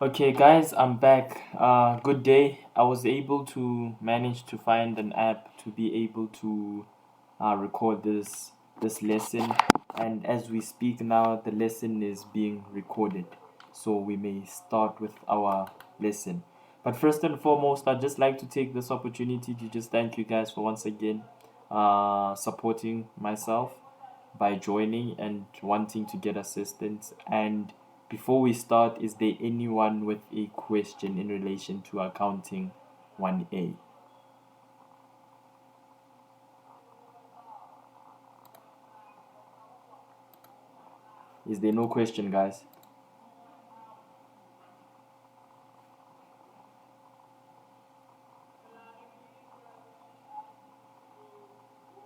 Okay, guys, I'm back. Good day. I was able to manage to find an app to be able to record this lesson, and as we speak now, the lesson is being recorded. So we may start with our lesson. But first and foremost, I'd just like to take this opportunity to just thank you guys for once again supporting myself by joining and wanting to get assistance. And before we start, is there anyone with a question in relation to accounting 1A? Is there no question, guys?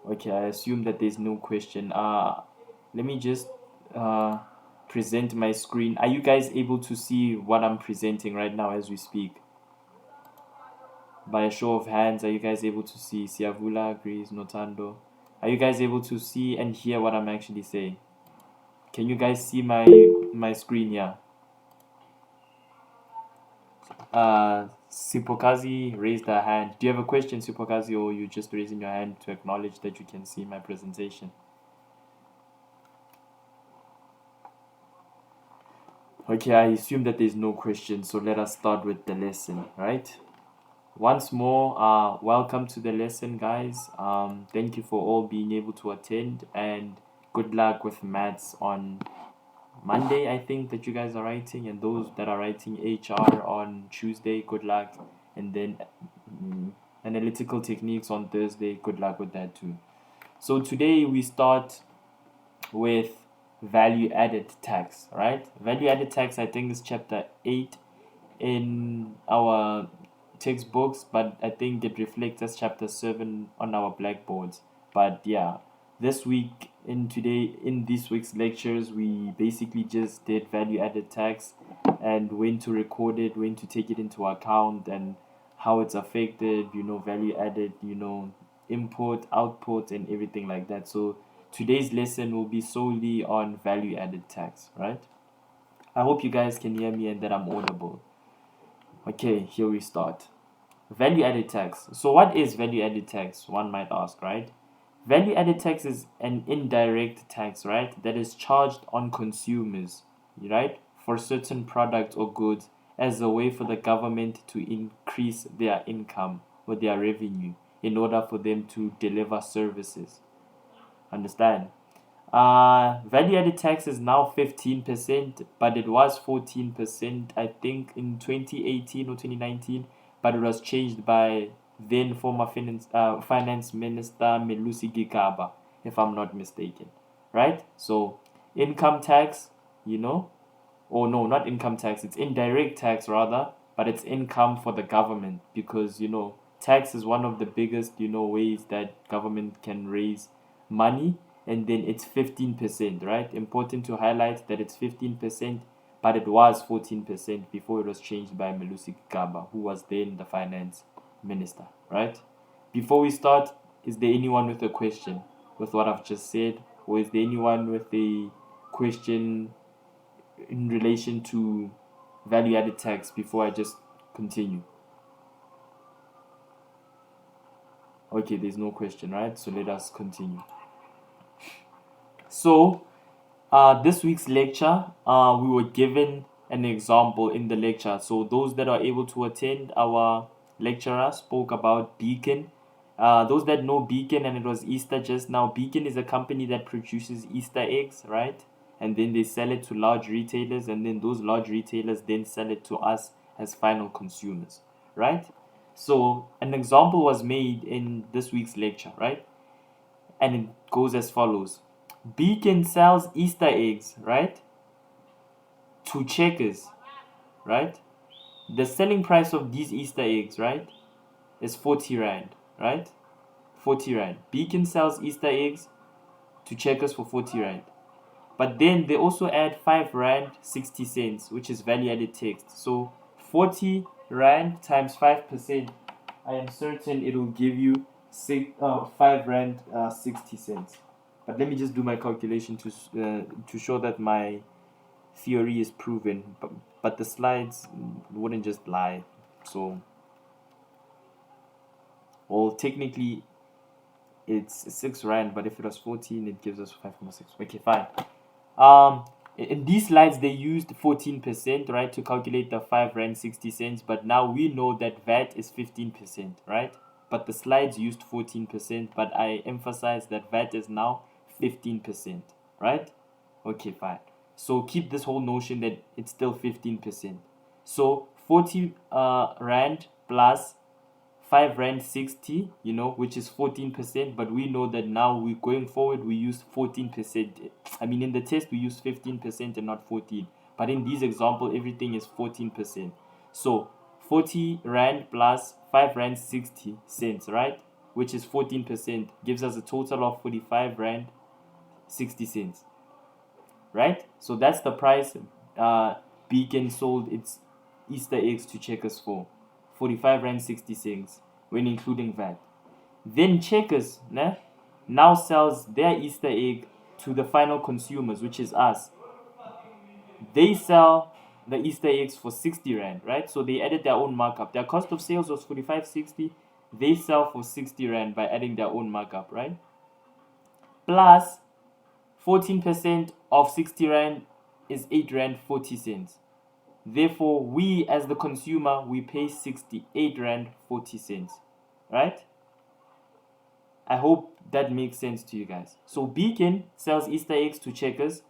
Okay, I assume that there's no question. Let me just uh present my screen. Are you guys able to see what I'm presenting right now as we speak? By a show of hands, are you guys able to see? Siavula agrees, Notando. Are you guys able to see and hear what I'm actually saying? Can you guys see my screen here? Sipokazi raised her hand. Do you have a question, Sipokazi, or you just raising your hand to acknowledge that you can see my presentation? Okay, I assume that there's no question, so let us start with the lesson, right? Once more, welcome to the lesson, guys. Thank you for all being able to attend, and good luck with maths on Monday, I think, that you guys are writing, and those that are writing HR on Tuesday, good luck. And then analytical techniques on Thursday, good luck with that too. So today we start with value added tax, right? Value added tax, I think, is chapter 8 in our textbooks, but I think it reflects as chapter 7 on our blackboards. But yeah, in this week's lectures, we basically just did value added tax and when to record it, when to take it into account, and how it's affected, value added, input, output, and everything like that. So today's lesson will be solely on value added tax, right? I hope you guys can hear me and that I'm audible. Okay, here we start. Value added tax. So, what is value added tax? One might ask, right? Value added tax is an indirect tax, right? That is charged on consumers, right? For certain products or goods as a way for the government to increase their income or their revenue in order for them to deliver services. Understand? Value added tax is now 15%, but it was 14%, I think, in 2018 or 2019, but it was changed by then former finance minister Melusi Gigaba, if I'm not mistaken, right? So, income tax, or no, not income tax, it's indirect tax rather, but it's income for the government because, tax is one of the biggest, ways that government can raise money, and then it's 15%, right? Important to highlight that it's 15%, but it was 14% before it was changed by Melusi Gaba, who was then the finance minister, right? Before we start, is there anyone with a question with what I've just said, or is there anyone with a question in relation to value added tax before I just continue? Okay, there's no question, right? So let us continue. So, this week's lecture, we were given an example in the lecture. So, those that are able to attend, our lecturer spoke about Beacon. Those that know Beacon, and it was Easter just now, Beacon is a company that produces Easter eggs, right? And then they sell it to large retailers, and then those large retailers then sell it to us as final consumers, right? So, an example was made in this week's lecture, right? And it goes as follows. Beacon sells Easter eggs, right? To checkers, right? The selling price of these Easter eggs, right, is 40 Rand, right? 40 Rand. Beacon sells Easter eggs to checkers for 40 Rand. But then they also add 5 Rand 60 cents, which is value added text. So 40 Rand times 5%, I am certain it will give you 5 Rand 60 cents. But let me just do my calculation to show that my theory is proven, but the slides wouldn't just lie. So, well, technically it's 6 rand, but if it was 14, it gives us 5.6. Okay, fine. In these slides they used 14%, right, to calculate the 5 rand 60 cents, but now we know that VAT is 15%, right? But the slides used 14%, but I emphasize that VAT is now 15%, right? Okay, fine. So keep this whole notion that it's still 15%. So 40 rand plus 5 rand 60, which is 14%, but we know that now we going forward we use 14%. I mean, in the test we use 15% and not 14, but in this example everything is 14%. So 40 rand plus 5 rand 60 cents, right, which is 14%, gives us a total of 45 rand 60 cents, right? So that's the price Beacon sold its Easter eggs to Checkers for, 45 rand 60 cents when including VAT. Then Checkers now sells their Easter egg to the final consumers, which is us. They sell the Easter eggs for 60 rand, right? So they added their own markup. Their cost of sales was 45.60. They sell for 60 rand by adding their own markup, right? Plus 14% of 60 rand is 8 rand 40 cents. Therefore, we as the consumer, we pay 68 rand 40 cents, right? I hope that makes sense to you guys. So Beacon sells Easter eggs to Checkers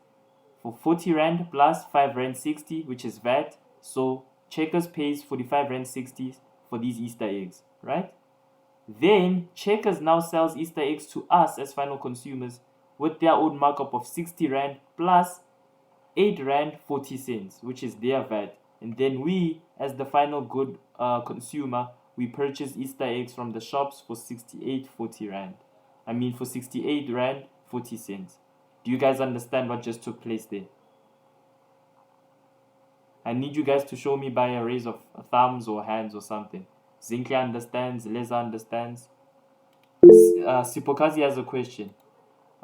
for 40 rand plus 5 rand 60, which is VAT. So Checkers pays 45 rand 60 for these Easter eggs, right? Then Checkers now sells Easter eggs to us as final consumers with their own markup of 60 rand plus 8 rand 40 cents, which is their VAT. And then we, as the final good consumer, we purchase Easter eggs from the shops for 68.40 rand. I mean for 68 rand 40 cents. Do you guys understand what just took place there? I need you guys to show me by a raise of thumbs or hands or something. Zinke understands, Leza understands. Sipokazi has a question.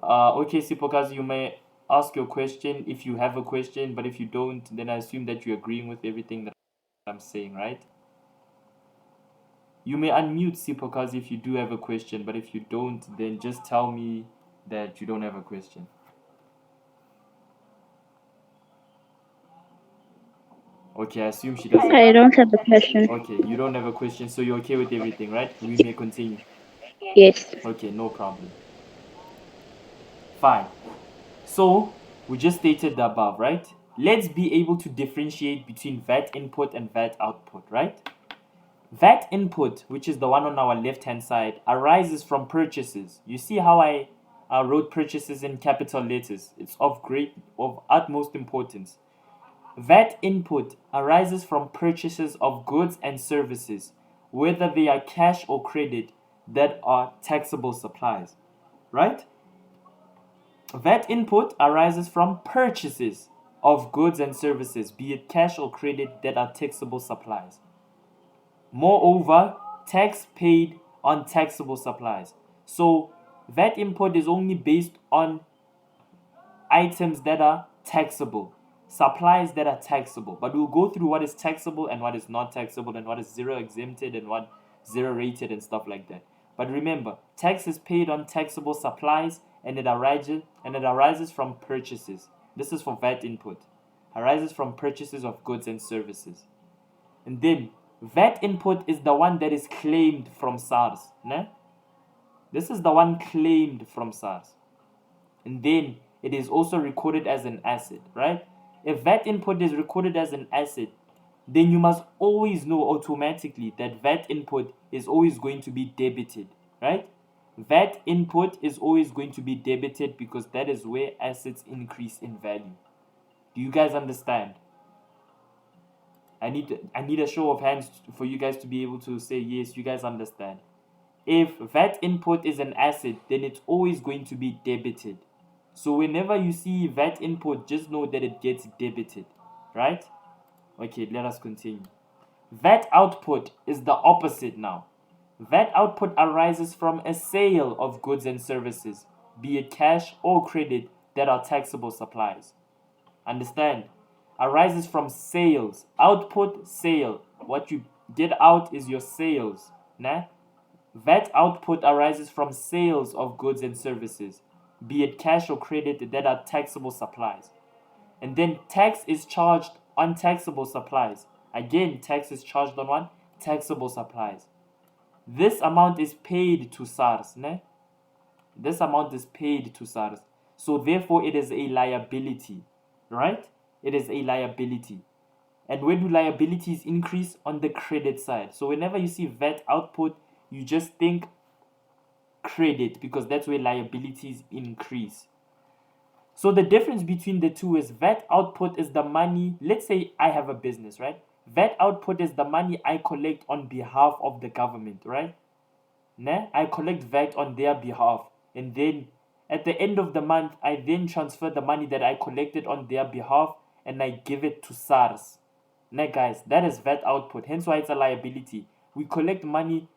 Okay, Sipokazi, you may ask your question if you have a question, but if you don't, then I assume that you're agreeing with everything that I'm saying, right? You may unmute, Sipokazi, if you do have a question, but if you don't, then just tell me that you don't have a question. Okay, I assume she doesn't. I don't have a question. Okay, you don't have a question, so you're okay with everything, right? We may continue. Yes. Okay, no problem. Fine. So, we just stated the above, right? Let's be able to differentiate between VAT input and VAT output, right? VAT input, which is the one on our left-hand side, arises from purchases. You see how I wrote purchases in capital letters? It's of utmost importance. VAT input arises from purchases of goods and services, whether they are cash or credit, that are taxable supplies, right? VAT input arises from purchases of goods and services, be it cash or credit, that are taxable supplies. Moreover, tax paid on taxable supplies. So VAT input is only based on items that are taxable, supplies that are taxable. But we'll go through what is taxable and what is not taxable, and what is zero exempted and what zero rated and stuff like that. But remember, tax is paid on taxable supplies, and it arises from purchases. This is for VAT input. Arises from purchases of goods and services. And then VAT input is the one that is claimed from SARS. This is the one claimed from SARS. And then it is also recorded as an asset, right? If VAT input is recorded as an asset, then you must always know automatically that VAT input is always going to be debited, right? VAT input is always going to be debited because that is where assets increase in value. Do you guys understand? I need a show of hands for you guys to be able to say yes, you guys understand. If VAT input is an asset, then it's always going to be debited. So whenever you see VAT input, just know that it gets debited, right? Okay, let us continue. VAT output is the opposite now. VAT output arises from a sale of goods and services, be it cash or credit, that are taxable supplies. Understand? arises from sales. Output, sale. What you get out is your sales. Nah? VAT output arises from sales of goods and services, be it cash or credit, that are taxable supplies. And then tax is charged on taxable supplies. Again, tax is charged on what? Taxable supplies. This amount is paid to SARS. Ne? This amount is paid to SARS. So therefore it is a liability. Right? It is a liability. And where do liabilities increase? On the credit side. So whenever you see VAT output, you just think credit, because that's where liabilities increase. So the difference between the two is VAT output is the money. Let's say I have a business, right? VAT output is the money I collect on behalf of the government, right? Nah? I collect VAT on their behalf. And then at the end of the month, I then transfer the money that I collected on their behalf and I give it to SARS. Nah, guys, that is VAT output. Hence why it's a liability. We collect money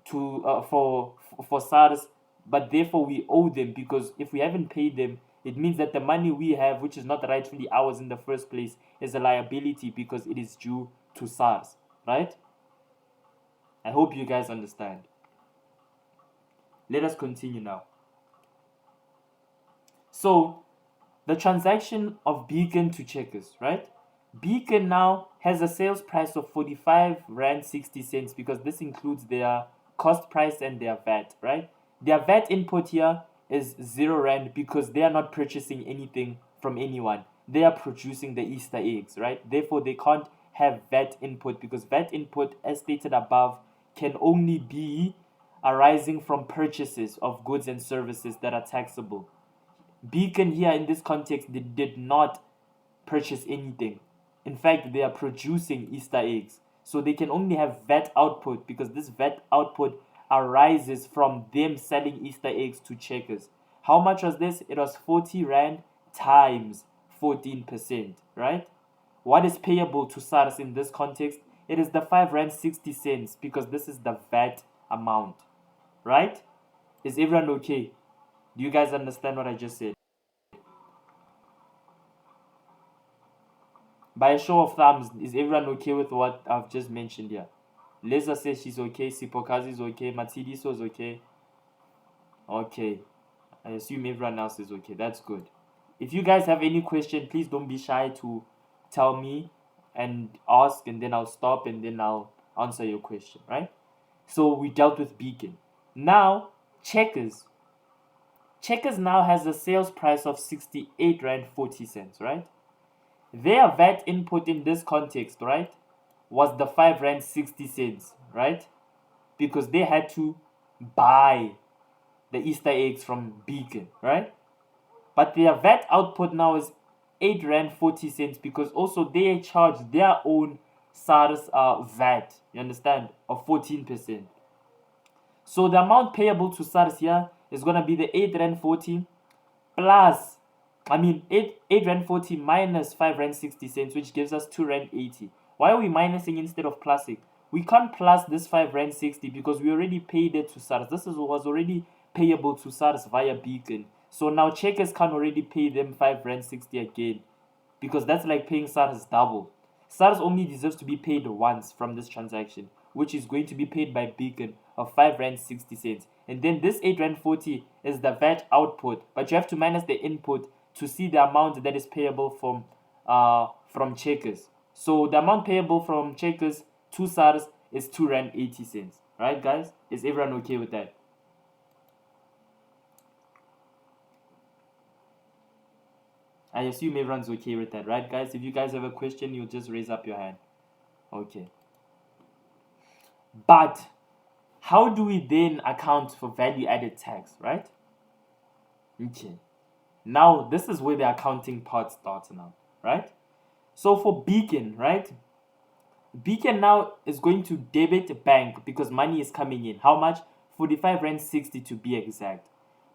to for SARS, but therefore we owe them, because if we haven't paid them, it means that the money we have, which is not rightfully ours in the first place, is a liability because it is due to SARS, right? I hope you guys understand. Let us continue now. So, the transaction of Beacon to Checkers, right? Beacon now has a sales price of 45 Rand 60 cents, because this includes their cost price and their VAT, right? Their VAT input here is 0 Rand because they are not purchasing anything from anyone. They are producing the Easter eggs, right? Therefore, they can't have VAT input, because VAT input, as stated above, can only be arising from purchases of goods and services that are taxable. Beacon here in this context, they did not purchase anything. In fact, they are producing Easter eggs. So they can only have VAT output, because this VAT output arises from them selling Easter eggs to Checkers. How much was this? It was 40 Rand times 14%, right? What is payable to SARS in this context? It is the 5 Rand 60 cents, because this is the VAT amount, right? Is everyone okay? Do you guys understand what I just said? By a show of thumbs, is everyone okay with what I've just mentioned here? Leza says she's okay, Sipokazi is okay, Matidiso is okay. Okay. I assume everyone else is okay. That's good. If you guys have any question, please don't be shy to tell me and ask, and then I'll stop and then I'll answer your question, right? So we dealt with Beacon. Now, Checkers. Checkers now has a sales price of 68 Rand 40 cents, right? Their VAT input in this context, right, was the 5 Rand 60 cents, right? Because they had to buy the Easter eggs from Beacon, right? But their VAT output now is 8 Rand 40 cents, because also they charge their own SARS VAT, you understand, of 14%. So the amount payable to SARS here is going to be the 8 Rand 40 plus, 8 Rand 40 minus 5 Rand 60 cents, which gives us 2 Rand 80. Why are we minusing instead of plusing? We can't plus this 5 Rand 60 because we already paid it to SARS. This was already payable to SARS via Beacon. So now Checkers can already pay them 5 Rand 60 again, because that's like paying SARS double. SARS only deserves to be paid once from this transaction, which is going to be paid by Beacon of 5 Rand 60 cents. And then this 8 Rand 40 is the VAT output, but you have to minus the input to see the amount that is payable from Checkers. So the amount payable from Checkers to SARS is 2 Rand 80 cents. Right, guys? Is everyone okay with that? I assume everyone's okay with that, right, guys? If you guys have a question, you'll just raise up your hand. Okay. But how do we then account for value added tax, right? Okay. Now, this is where the accounting part starts now, right? So for Beacon, right? Beacon now is going to debit bank because money is coming in. How much? 45 Rand 60 to be exact.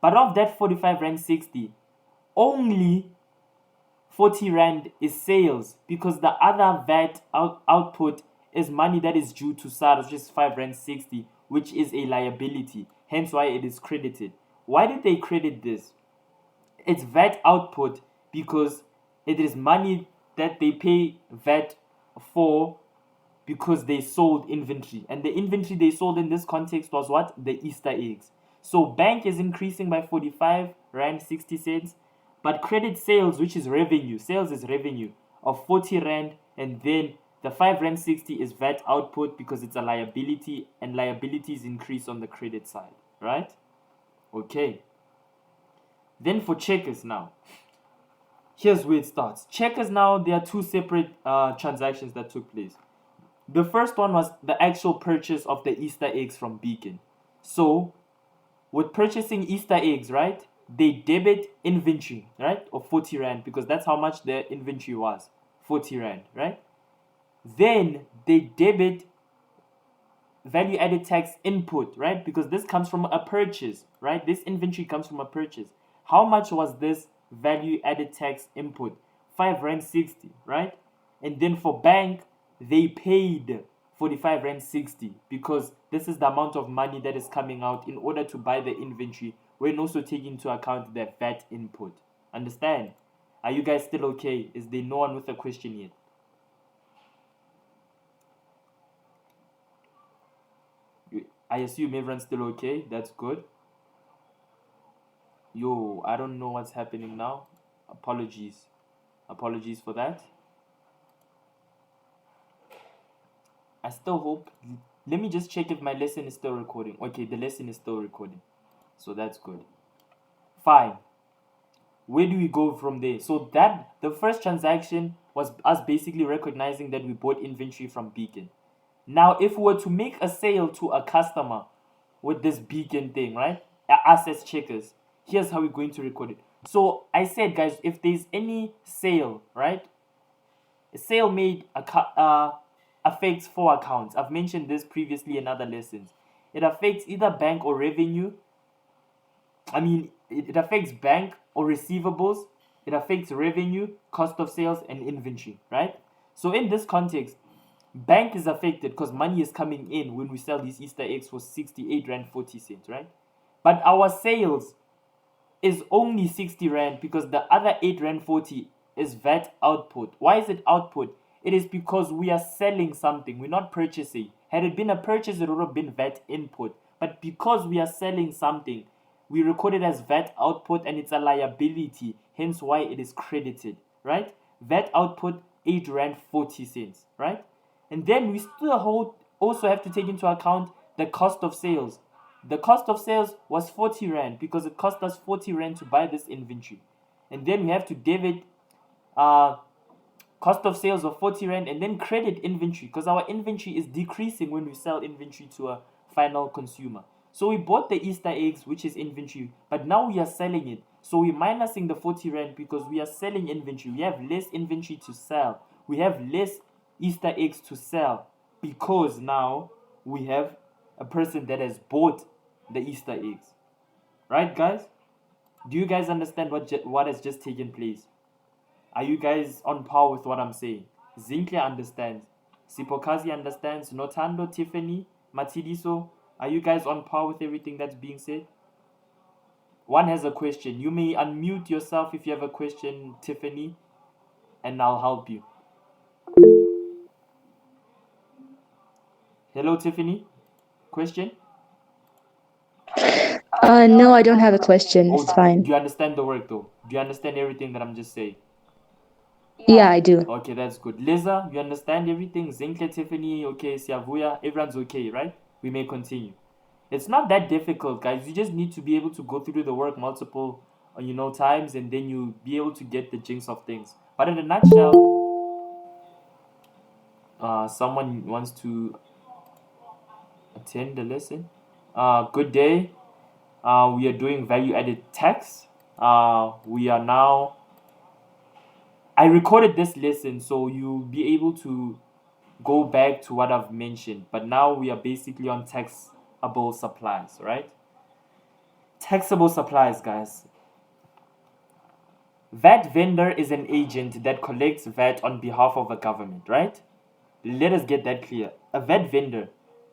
But of that 45 Rand 60, only 40 Rand is sales, because the other VAT output is money that is due to SARS, which is 5 Rand 60, which is a liability. Hence why it is credited. Why did they credit this? It's VAT output because it is money that they pay VAT for because they sold inventory. And the inventory they sold in this context was what? The Easter eggs. So bank is increasing by 45 Rand 60 cents. But credit sales, which is revenue, sales is revenue of 40 Rand. And then the 5 Rand 60 is VAT output because it's a liability. And liabilities increase on the credit side. Right? Okay. Then for checkers now. Here's where it starts. Checkers now, there are two separate transactions that took place. The first one was the actual purchase of the Easter eggs from Beacon. So, with purchasing Easter eggs, right, they debit inventory, right, of 40 Rand because that's how much their inventory was, 40 Rand, right? Then they debit value added tax input, right, because this comes from a purchase, right? This inventory comes from a purchase. How much was this value added tax input? 5 Rand 60, right? And then for bank, they paid 45 Rand 60 because this is the amount of money that is coming out in order to buy the inventory when also taking into account the VAT input. Understand? Are you guys still okay? Is there no one with a question yet? I assume everyone's still okay. That's good. Yo, I don't know what's happening now. Apologies for that. I still hope. Let me just check if my lesson is still recording. Okay, the lesson is still recording. So that's good. Fine. Where do we go from there? So that the first transaction was us basically recognizing that we bought inventory from Beacon. Now, if we were to make a sale to a customer with this Beacon thing, right? Us as checkers, here's how we're going to record it. So I said, guys, if there's any sale, right? A sale made affects 4 accounts. I've mentioned this previously in other lessons. It affects either bank or revenue. It affects bank or receivables. It affects revenue, cost of sales, and inventory, right? So in this context, bank is affected because money is coming in when we sell these Easter eggs for 68 Rand 40 cents, right? But our sales is only 60 Rand because the other 8 Rand 40 is VAT output. Why is it output? It is because we are selling something. We're not purchasing. Had it been a purchase, it would have been VAT input. But because we are selling something, we record it as VAT output and it's a liability. Hence why it is credited, right? VAT output 8 Rand 40 cents, right? And then we still also have to take into account the cost of sales. The cost of sales was 40 Rand because it cost us 40 Rand to buy this inventory. And then we have to debit cost of sales of 40 Rand and then credit inventory because our inventory is decreasing when we sell inventory to a final consumer. So we bought the Easter eggs, which is inventory, but now we are selling it. So we're minusing the 40 Rand because we are selling inventory. We have less inventory to sell. We have less Easter eggs to sell because now we have a person that has bought the Easter eggs. Right, guys? Do you guys understand what has just taken place? Are you guys on par with what I'm saying? Zinhle understands. Sipokazi understands. Notando, Tiffany, Matidiso, are you guys on par with everything that's being said? One has a question. You may unmute yourself if you have a question, Tiffany, and I'll help you. Hello, Tiffany. Question? No, I don't have a question. It's fine. Do you understand the work though? Do you understand everything that I'm just saying? Yeah, I do. Okay, that's good. Liza, you understand everything? Zinhle, Tiffany, okay, Siavuya, everyone's okay, right? We may continue. It's not that difficult, guys. You just need to be able to go through the work multiple, times, and then you'll be able to get the jinx of things. But in a nutshell, someone wants to attend the lesson. Good day. We are doing value-added tax. We are now. I recorded this lesson, so you'll be able to go back to what I've mentioned. But now we are basically on taxable supplies, right? Taxable supplies, guys. VAT vendor is an agent that collects VAT on behalf of a government, right? Let us get that clear. A VAT vendor,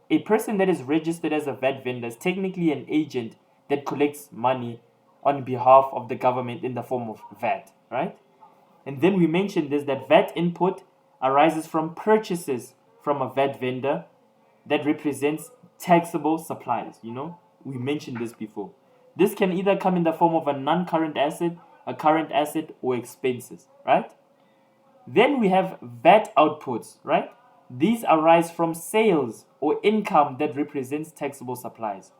a person that is registered as a VAT vendor, is technically an agent that collects money on behalf of the government in the form of VAT, right? And then we mentioned this, that VAT input arises from purchases from a VAT vendor that represents taxable supplies. We mentioned this before. This can either come in the form of a non-current asset, a current asset, or expenses, right? Then we have VAT outputs, right? These arise from sales or income that represents taxable supplies.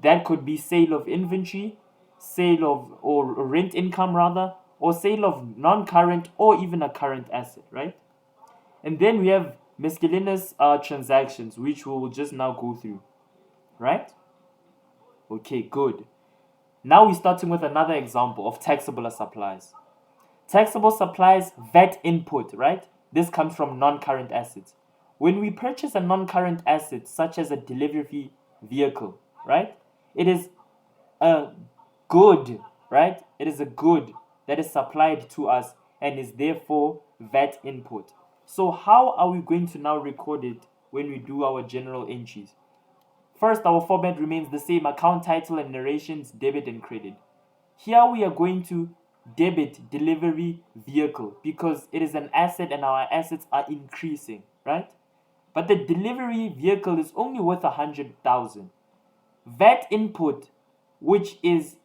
That could be sale of inventory, sale of, or rent income rather, or sale of non-current or even a current asset, right? And then we have miscellaneous transactions, which we will just now go through, right? Okay, good. Now we're starting with another example of taxable supplies. Taxable supplies, VAT input, right? This comes from non-current assets. When we purchase a non-current asset, such as a delivery vehicle, right? It is a good, right? It is a good that is supplied to us and is therefore VAT input. So how are we going to now record it when we do our general entries? First, our format remains the same: account title and narrations, debit and credit. Here we are going to debit delivery vehicle because it is an asset and our assets are increasing, right? But the delivery vehicle is only worth 100,000. VAT input, which is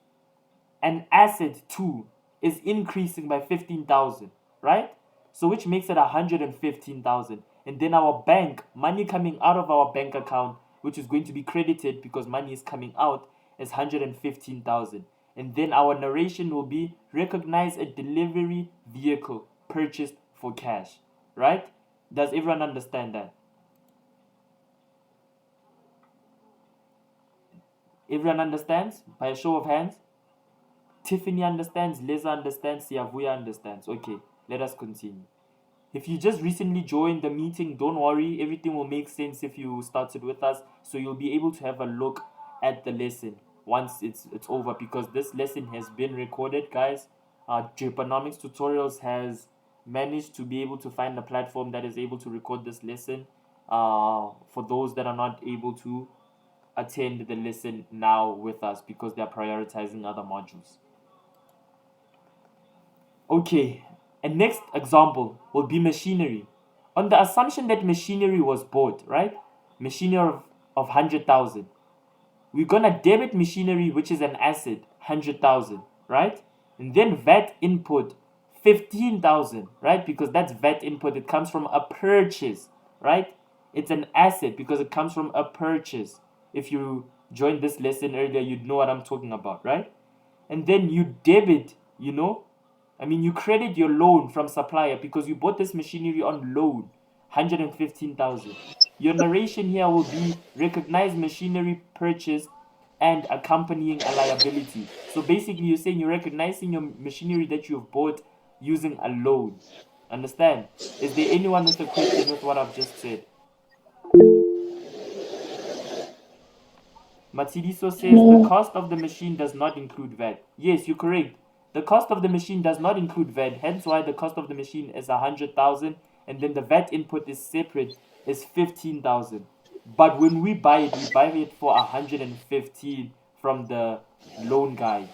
an asset too, is increasing by 15,000, right? So which makes it 115,000. And then our bank, money coming out of our bank account, which is going to be credited because money is coming out, is 115,000. And then our narration will be recognize a delivery vehicle purchased for cash, right? Does everyone understand that? Everyone understands? By a show of hands? Tiffany understands, Liza understands, Siavuya understands. Okay, let us continue. If you just recently joined the meeting, don't worry, everything will make sense if you started with us, so you'll be able to have a look at the lesson once it's over, because this lesson has been recorded, guys. Dripanomics Tutorials has managed to be able to find a platform that is able to record this lesson for those that are not able to attend the lesson now with us because they are prioritizing other modules. Okay, and next example will be machinery. On the assumption that machinery was bought, right? Machinery of 100,000. We're gonna debit machinery, which is an asset, 100,000, right? And then VAT input, 15,000, right? Because that's VAT input. It comes from a purchase, right? It's an asset because it comes from a purchase. If you joined this lesson earlier, you'd know what I'm talking about, right? And then you debit, you credit your loan from supplier because you bought this machinery on loan, 115,000. Your narration here will be recognize machinery purchase and accompanying a liability. So basically you're saying you're recognizing your machinery that you've bought using a loan. Understand? Is there anyone with a question with what I've just said? Matsidiso says the cost of the machine does not include VAT. Yes, you're correct. The cost of the machine does not include VAT, hence why the cost of the machine is 100,000 and then the VAT input is separate, is 15,000. But when we buy it for 115 from the loan guy.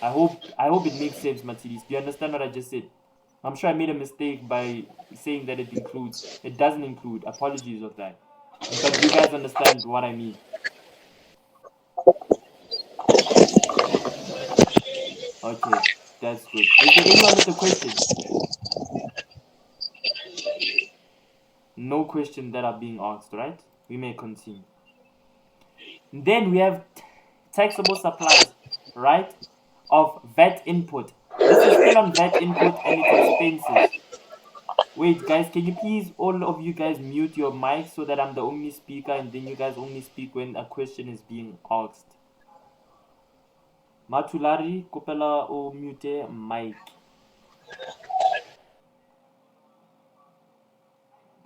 I hope it makes sense, Matsidiso. Do you understand what I just said? I'm sure I made a mistake by saying that it includes. It doesn't include. Apologies of that. But you guys understand what I mean. Okay, that's good. Is there anyone with a question? No question that are being asked, right? We may continue. Then we have taxable supplies, right? Of VAT input. This is still on VAT input and its expenses. Wait, guys, can you please, all of you guys, mute your mic so that I'm the only speaker and then you guys only speak when a question is being asked. Matulari, kopela o mute mic.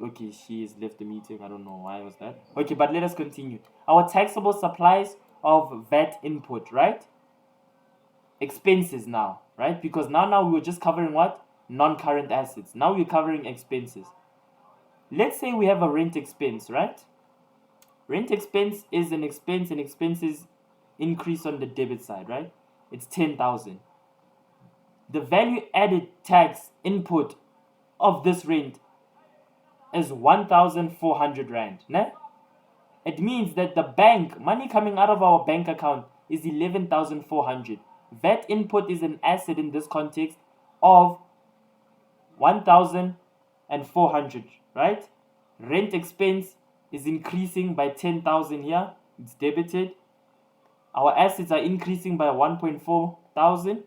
Okay, she has left the meeting. I don't know why was that. Okay, but let us continue. Our taxable supplies of VAT input, right? Expenses now, right? Because now we were just covering what? Non-current assets. Now we're covering expenses. Let's say we have a rent expense, right? Rent expense is an expense, and expenses increase on the debit side, right? It's 10,000. the value added tax input of this rent is 1,400 rand. Ne? It means that the bank, money coming out of our bank account is 11,400. VAT input is an asset in this context of 1,400, right? Rent expense is increasing by 10,000 here. It's debited. Our assets are increasing by 1.4 thousand.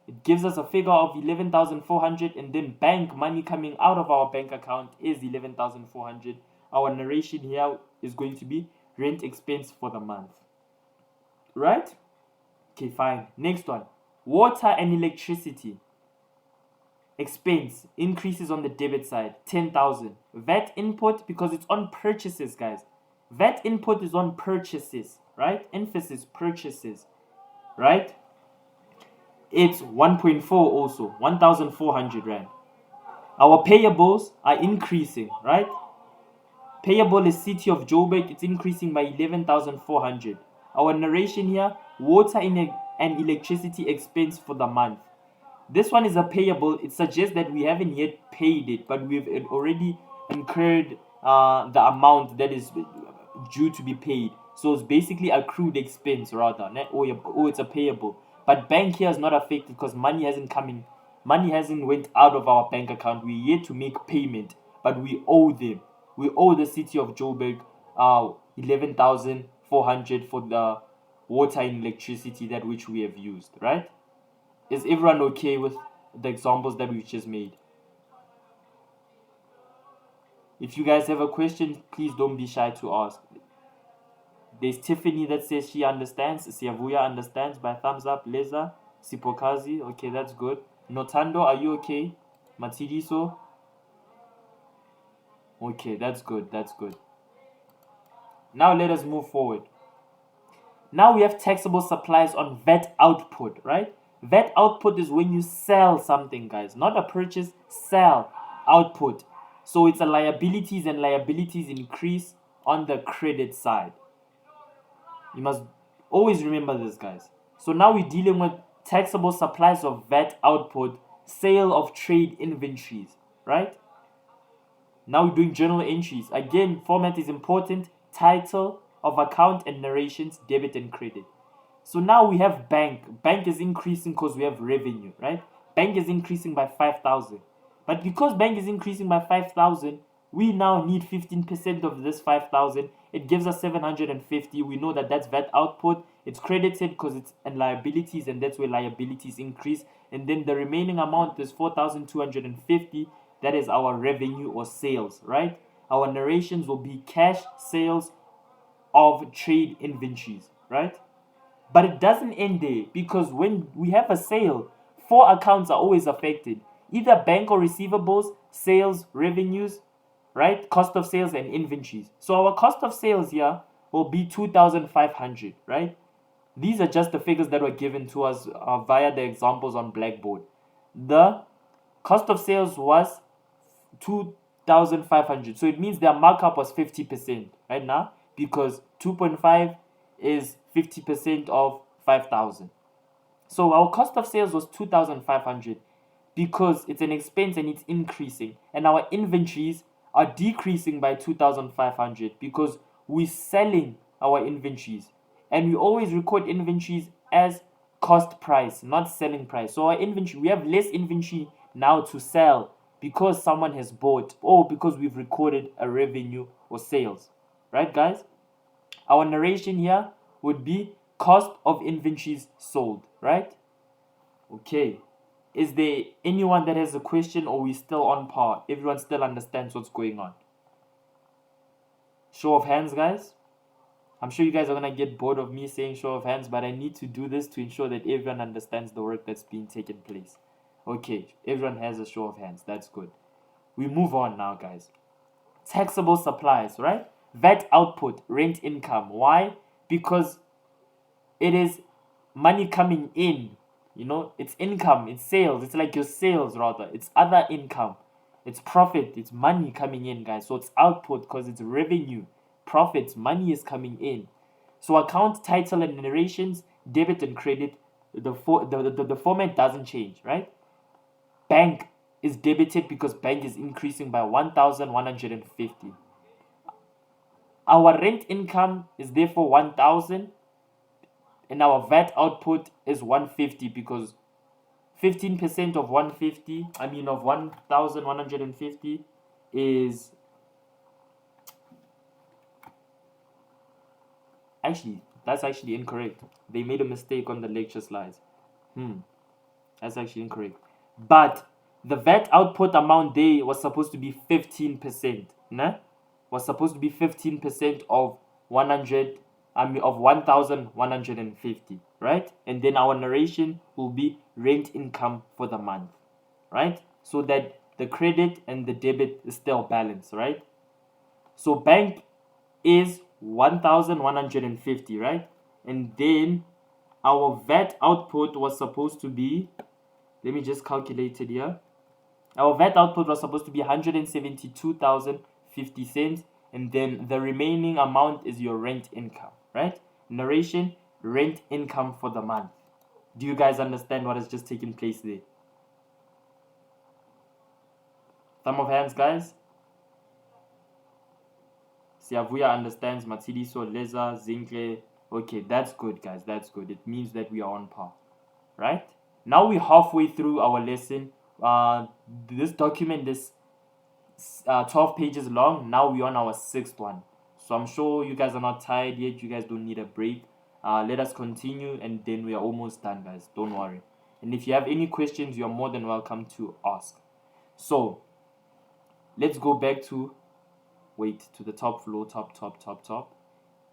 It gives us a figure of 11,400, and then bank money coming out of our bank account is 11,400. Our narration here is going to be rent expense for the month. Right? Okay, fine. Next one. Water and electricity expense increases on the debit side, 10,000. VAT input, because it's on purchases, guys. VAT input is on purchases, right? Emphasis purchases, right? It's 1.4 also, 1,400 rand. Our payables are increasing, right? Payable is City of Joburg, it's increasing by 11,400. Our narration here, water and electricity expense for the month. This one is a payable. It suggests that we haven't yet paid it, but we've already incurred the amount that is due to be paid. So it's basically accrued expense rather, or it's a payable. But bank here is not affected because money hasn't went out of our bank account. We're yet to make payment, but we owe them. We owe the City of Joburg 11,400 for the water and electricity that which we have used, right? Is everyone okay with the examples that we just made? If you guys have a question, please don't be shy to ask. There's Tiffany that says she understands. Siavuya understands by thumbs up. Leza, Sipokazi, okay, that's good. Notando, are you okay? Matidiso, okay, that's good, that's good. Now let us move forward. Now we have taxable supplies on VAT output, right? VAT output is when you sell something, guys. Not a purchase, sell, output. So it's a liabilities, and liabilities increase on the credit side. You must always remember this, guys. So now we're dealing with taxable supplies of VAT output, sale of trade inventories, right? Now we're doing journal entries. Again, format is important. Title of account and narrations, debit and credit. So now we have bank. Bank is increasing because we have revenue, right? Bank is increasing by 5,000. But because bank is increasing by 5,000, we now need 15% of this 5,000. It gives us 750. We know that that's VAT output. It's credited because it's in liabilities, and that's where liabilities increase. And then the remaining amount is 4,250. That is our revenue or sales, right? Our narrations will be cash sales of trade inventories, right? But it doesn't end there, because when we have a sale, 4 accounts are always affected. Either bank or receivables, sales, revenues, right? Cost of sales and inventories. So our cost of sales here will be 2,500, right? These are just the figures that were given to us via the examples on Blackboard. The cost of sales was 2,500. So it means their markup was 50% right now, because 2.5 is 50% of 5,000. So our cost of sales was 2,500 because it's an expense and it's increasing. And our inventories are decreasing by 2,500 because we're selling our inventories. And we always record inventories as cost price, not selling price. So our inventory, we have less inventory now to sell because someone has bought, or because we've recorded a revenue or sales. Right, guys? Our narration here would be cost of inventories sold, right? Okay. Is there anyone that has a question, or we still on par? Everyone still understands what's going on? Show of hands, guys. I'm sure you guys are going to get bored of me saying show of hands, but I need to do this to ensure that everyone understands the work that's being taken place. Okay, everyone has a show of hands. That's good. We move on now, guys. Taxable supplies, right? VAT output, rent income. Why? Because it is money coming in. You know, it's income, it's sales. It's like your sales, rather. It's other income. It's profit. It's money coming in, guys. So it's output because it's revenue. Profits, money is coming in. So account, title, and narrations, debit and credit. the format doesn't change, right? Bank is debited because bank is increasing by 1,150. Our rent income is therefore 1,000, and our VAT output is 150 because 15% of 150, of 1,150 is that's actually incorrect. They made a mistake on the lecture slides. That's actually incorrect. But the VAT output amount there was supposed to be 15%. Nah? Was supposed to be 15% of 1,150, right? And then our narration will be rent income for the month, right? So that the credit and the debit is still balanced, right? So bank is 1,150, right? And then our VAT output was supposed to be, let me just calculate it here. Our VAT output was supposed to be 172,050 cents, and then the remaining amount is your rent income, right? Narration, rent income for the month. Do you guys understand what has just taken place there? Thumb of hands, guys. Siavuya understands. Matsiliso, Leza, Zinkle. Okay, that's good, guys. That's good. It means that we are on par, right? Now we're halfway through our lesson. This document is 12 pages long. Now we're on our 6th one. So I'm sure you guys are not tired yet. You guys don't need a break. Let us continue, and then we are almost done, guys. Don't worry. And if you have any questions, you're more than welcome to ask. So let's go back to the top floor, top.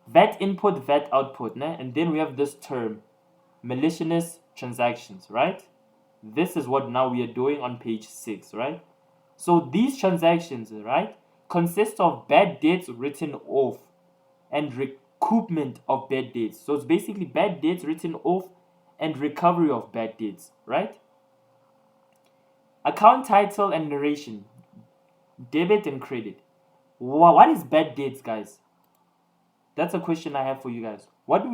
VAT input, VAT output, né? And then we have this term, malicious transactions, right? This is what now we are doing on page 6, right? So these transactions, right, consist of bad debts written off and recoupment of bad debts. So it's basically bad debts written off and recovery of bad debts, right? Account title and narration, debit and credit. What is bad debts, guys? That's a question I have for you guys. What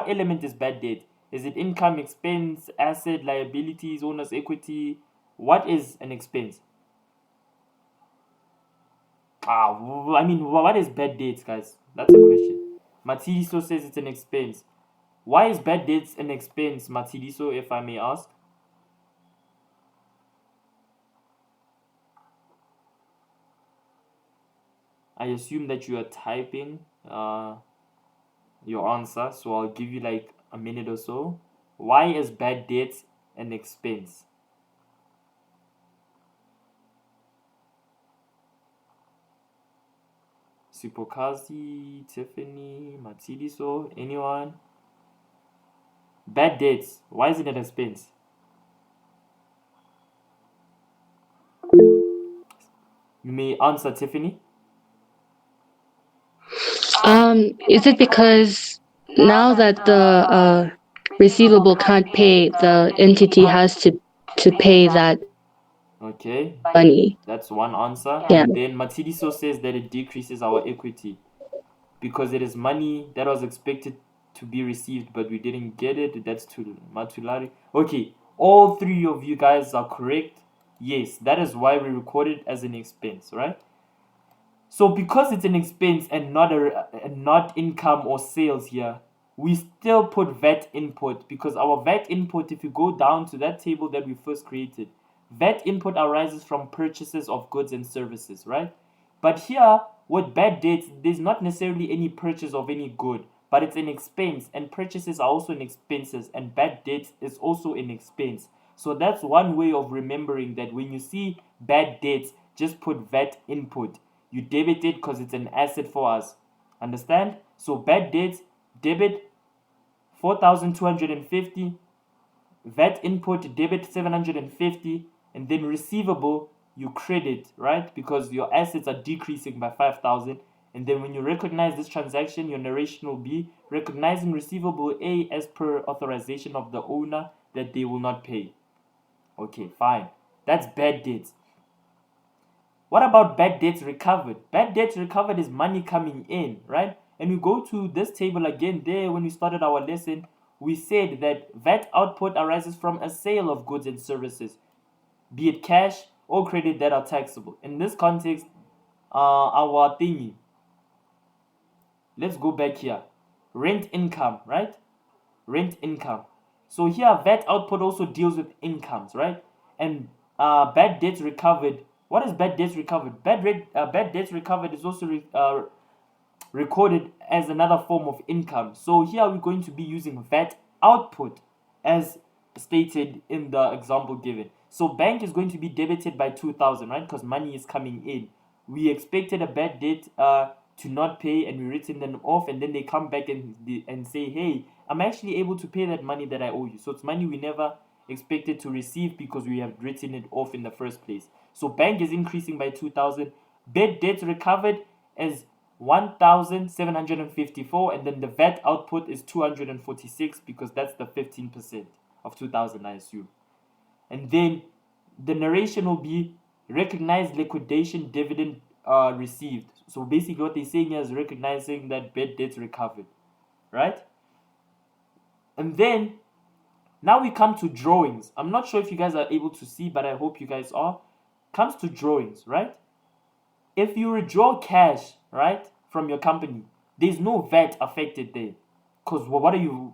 element is bad debt? Is it income, expense, asset, liabilities, owner's equity? What is an expense? What is bad debts, guys? That's a question. Matiliso says it's an expense. Why is bad debts an expense, Matiliso, if I may ask? I assume that you are typing your answer, so I'll give you like a minute or so. Why is bad debts an expense? Sipokazi, Tiffany, Matsiliso, anyone? Bad debts, why is it an expense? You may answer, Tiffany. Is it because now that the receivable can't pay, the entity has to pay that Okay, money? that's one answer. Yeah. And then Matiliso says that it decreases our equity because it is money that was expected to be received, but we didn't get it. That's to Matulari. Okay, all three of you guys are correct. Yes, that is why we record it as an expense, right? So because it's an expense and not income or sales here, we still put VAT input because our VAT input, if you go down to that table that we first created, VAT input arises from purchases of goods and services, right? But here, with bad debts, there's not necessarily any purchase of any good, but it's an expense, and purchases are also an expenses, and bad debts is also an expense. So that's one way of remembering that when you see bad debts, just put VAT input. You debit it because it's an asset for us. Understand? So bad debts, debit 4,250, VAT input, debit 750, and then receivable, you credit, right? Because your assets are decreasing by 5,000. And then when you recognize this transaction, your narration will be recognizing receivable A as per authorization of the owner that they will not pay. Okay, fine. That's bad debts. What about bad debts recovered? Bad debts recovered is money coming in, right? And we go to this table again there when we started our lesson. we said that VAT output arises from a sale of goods and services, be it cash or credit, that are taxable. In this context, our thingy, let's go back here. Rent income, right? Rent income. So here, VAT output also deals with incomes, right? And bad debts recovered. What is bad debts recovered? Bad debts recovered is also recorded as another form of income. So here we're going to be using VAT output as stated in the example given. So bank is going to be debited by 2,000, right? Because money is coming in. We expected a bad debt to not pay, and we written them off, and then they come back and say, hey, I'm actually able to pay that money that I owe you. So it's money we never expected to receive because we have written it off in the first place. So bank is increasing by 2,000. Bad debt recovered is 1,754, and then the VAT output is 246 because that's the 15% of 2,000, I assume. And then the narration will be recognized liquidation dividend received. So basically what they're saying here is recognizing that bad debts recovered, right? And then now we come to drawings. I'm not sure if you guys are able to see, but I hope you guys are. Comes to drawings, right? If you withdraw cash, right, from your company, there's no VAT affected there. Because what are you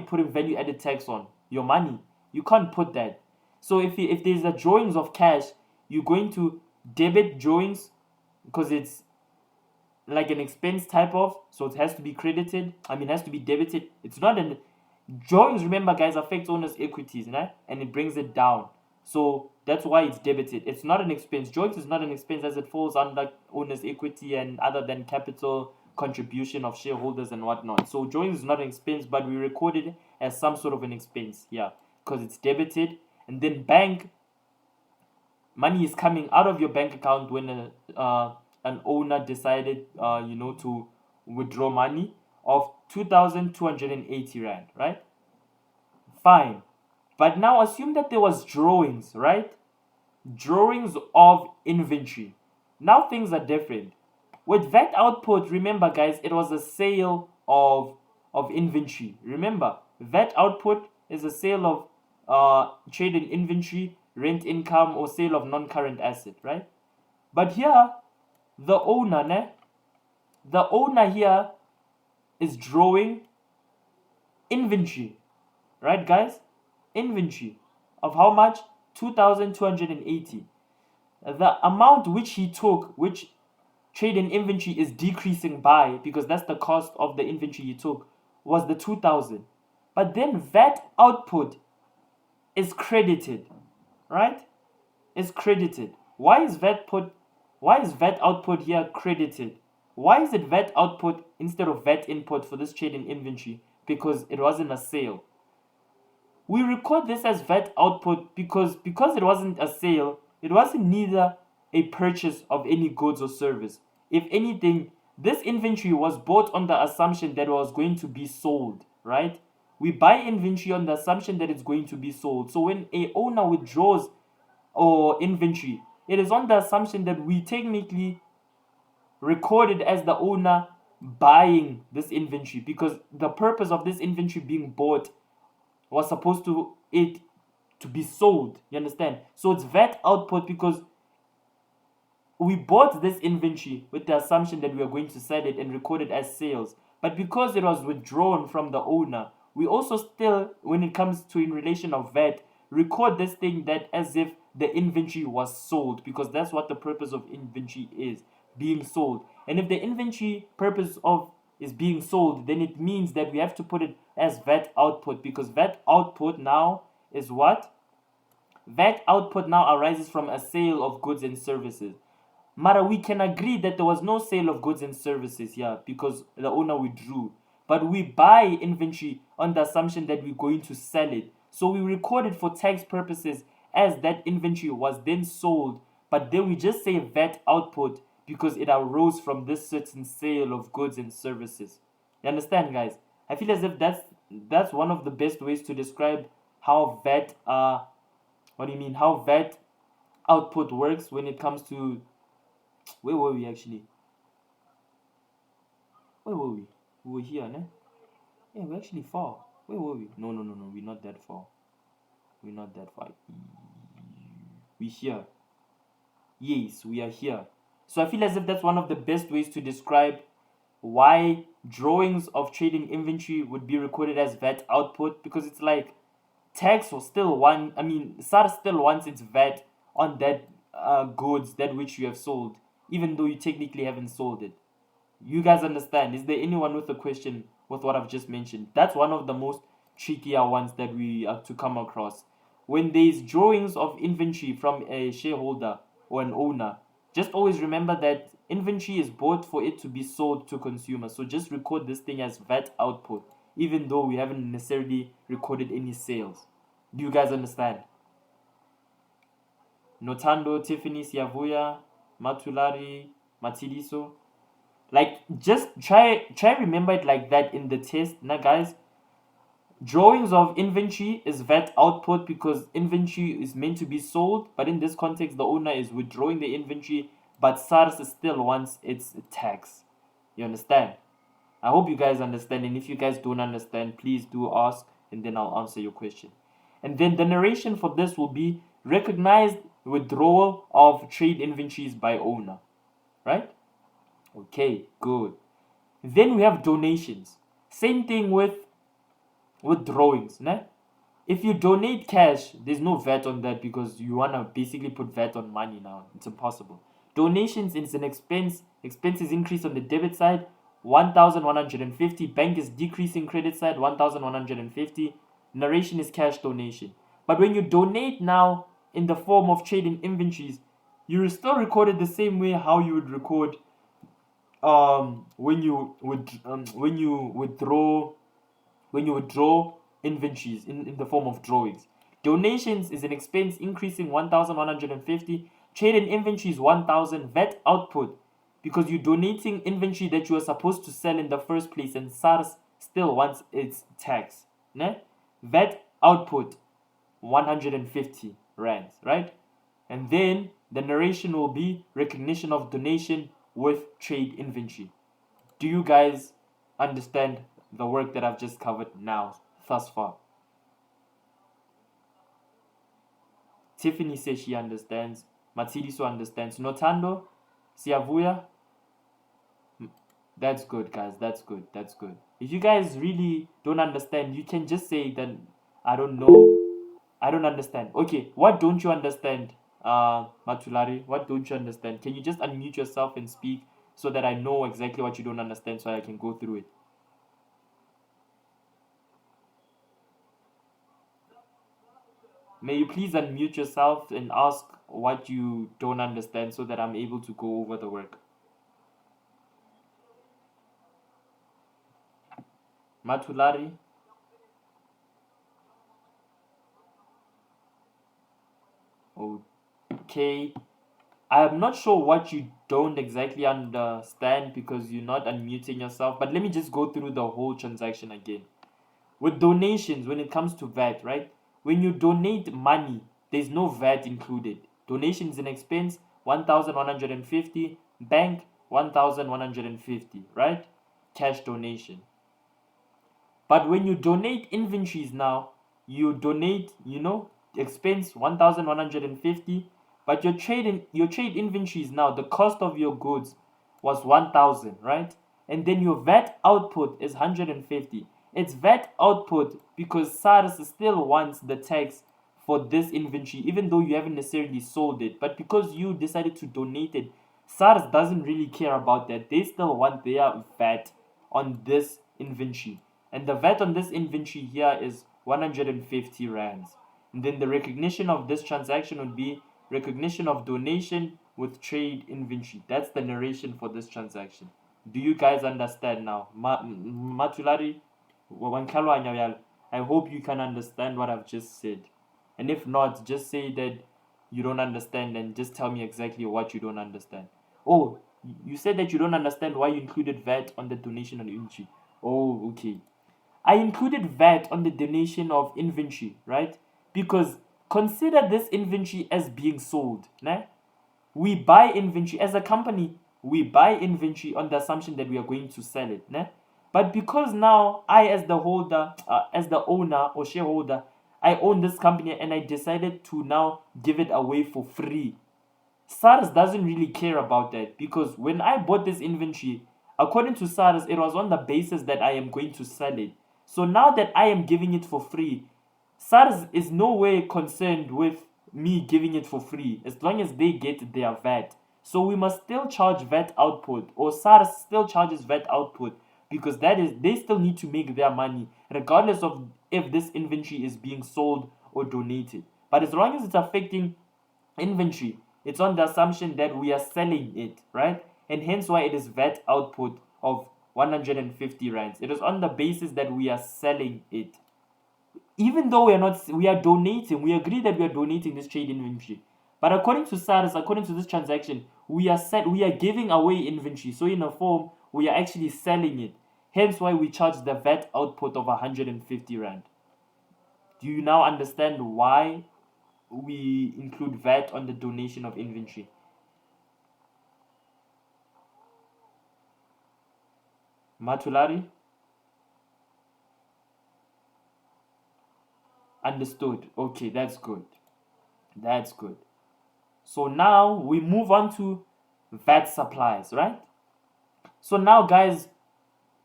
putting value added tax on? Your money. You can't put that. So if there's a drawings of cash, you're going to debit drawings because it's like an expense type of, so it has to be credited. It has to be debited. It's not an drawings, remember guys, affects owner's equities, right? And it brings it down. So that's why it's debited. It's not an expense. Drawings is not an expense as it falls under owner's equity and other than capital contribution of shareholders and whatnot. So drawings is not an expense, but we record it as some sort of an expense here because it's debited. And then bank, money is coming out of your bank account when an owner decided to withdraw money of 2,280 rand, right? Fine. But now assume that there was drawings, right? Drawings of inventory. Now things are different. With VAT output, remember guys, it was a sale of inventory. Remember, VAT output is a sale of trade in inventory, rent income, or sale of non-current asset, right? But here, the owner here is drawing inventory, right guys? Inventory of how much? 2,280. The amount which he took, which trade in inventory is decreasing by, because that's the cost of the inventory he took, was the 2,000. But then VAT output is credited, right? Is credited. Why is VAT output here credited? Why is it VAT output instead of VAT input for this trade in inventory? Because it wasn't a sale. We record this as VAT output because it wasn't a sale, it wasn't neither a purchase of any goods or service. If anything, this inventory was bought on the assumption that it was going to be sold, right? We buy inventory on the assumption that it's going to be sold. So when a owner withdraws or inventory, it is on the assumption that we technically recorded as the owner buying this inventory because the purpose of this inventory being bought was supposed to be sold. You understand? So it's VAT output because we bought this inventory with the assumption that we are going to sell it and record it as sales. But because it was withdrawn from the owner, we also still, when it comes to in relation of VAT, record this thing that as if the inventory was sold because that's what the purpose of inventory is, being sold. And if the inventory purpose of is being sold, then it means that we have to put it as VAT output because VAT output now is what? VAT output now arises from a sale of goods and services. Mara, we can agree that there was no sale of goods and services here because the owner withdrew. But we buy inventory on the assumption that we're going to sell it. So we record it for tax purposes as that inventory was then sold. But then we just say VAT output because it arose from this certain sale of goods and services. You understand, guys? I feel as if that's one of the best ways to describe how VAT how VAT output works when it comes to where were we actually? Where were we? We were here, no? Yeah, we're actually far. Where were we? No, we're not that far. We're not that far. We're here. Yes, we are here. So I feel as if that's one of the best ways to describe why drawings of trading inventory would be recorded as VAT output, because it's like tax will still want, I mean, SARS still wants its VAT on that goods that which you have sold, even though you technically haven't sold it. You guys understand? Is there anyone with a question with what I've just mentioned? That's one of the most trickier ones that we are to come across. When there's drawings of inventory from a shareholder or an owner, just always remember that inventory is bought for it to be sold to consumers. So just record this thing as VAT output, even though we haven't necessarily recorded any sales. Do you guys understand? Notando, Tiffany, Siavuya, Matulari, Matiliso. Like, just try remember it like that in the test. Now guys, drawings of inventory is VAT output because inventory is meant to be sold, but in this context the owner is withdrawing the inventory, but SARS still wants its tax. You understand? I hope you guys understand, and if you guys don't understand, please do ask and then I'll answer your question. And then the narration for this will be recognized withdrawal of trade inventories by owner, right? Okay, good. Then we have donations. Same thing with drawings. Né? If you donate cash, there's no VAT on that because you want to basically put VAT on money now. It's impossible. Donations is an expense. Expenses increase on the debit side, 1,150. Bank is decreasing credit side, 1,150. Narration is cash donation. But when you donate now in the form of trading inventories, you still record it the same way how you would record when you withdraw inventories in the form of drawings. Donations is an expense increasing 1,150. Trade in inventories 1,000. VAT output because you're donating inventory that you are supposed to sell in the first place, and SARS still wants its tax. Ne? VAT output 150 rands, right? And then the narration will be recognition of donation with trade inventory. Do you guys understand the work that I've just covered now, thus far? Tiffany says she understands. Matsiliso understands. Notando, Siavuya. That's good, guys. That's good. That's good. If you guys really don't understand, you can just say that I don't know. I don't understand. Okay, what don't you understand, Matulari? What don't you understand? Can you just unmute yourself and speak so that I know exactly what you don't understand so I can go through it? May you please unmute yourself and ask what you don't understand so that I'm able to go over the work. Matulari? Okay. I'm not sure what you don't exactly understand because you're not unmuting yourself, but let me just go through the whole transaction again. With donations, when it comes to VAT, right? When you donate money, there's no VAT included. Donation is an expense, 1,150. Bank, 1,150, right? Cash donation. But when you donate inventories now, you donate, expense 1,150. But your trade inventories now, the cost of your goods was 1,000, right? And then your VAT output is 150. It's VAT output because SARS still wants the tax for this inventory, even though you haven't necessarily sold it. But because you decided to donate it, SARS doesn't really care about that. They still want their VAT on this inventory. And the VAT on this inventory here is 150 rands. And then the recognition of this transaction would be recognition of donation with trade inventory. That's the narration for this transaction. Do you guys understand now? Matulari, I hope you can understand what I've just said. And if not, just say that you don't understand and just tell me exactly what you don't understand. Oh, you said that you don't understand why you included VAT on the donation on inventory. Oh, okay. I included VAT on the donation of inventory, right? Because consider this inventory as being sold. Né? We buy inventory as a company. We buy inventory on the assumption that we are going to sell it. Né? But because now I, as the holder, as the owner or shareholder, I own this company and I decided to now give it away for free. SARS doesn't really care about that, because when I bought this inventory, according to SARS, it was on the basis that I am going to sell it. So now that I am giving it for free, SARS is no way concerned with me giving it for free as long as they get their VAT. So we must still charge VAT output, or SARS still charges VAT output, because that is, they still need to make their money regardless of if this inventory is being sold or donated. But as long as it's affecting inventory, it's on the assumption that we are selling it, right? And hence why it is VAT output of 150 rands. It is on the basis that we are selling it. Even though we are donating, we agree that we are donating this trade inventory. But according to SARS, according to this transaction, we are giving away inventory. So in a form, we are actually selling it. Hence why we charge the VAT output of 150 rand. Do you now understand why we include VAT on the donation of inventory? Matulari? Understood. Okay, that's good. That's good. So now we move on to VAT supplies, right? So now, guys,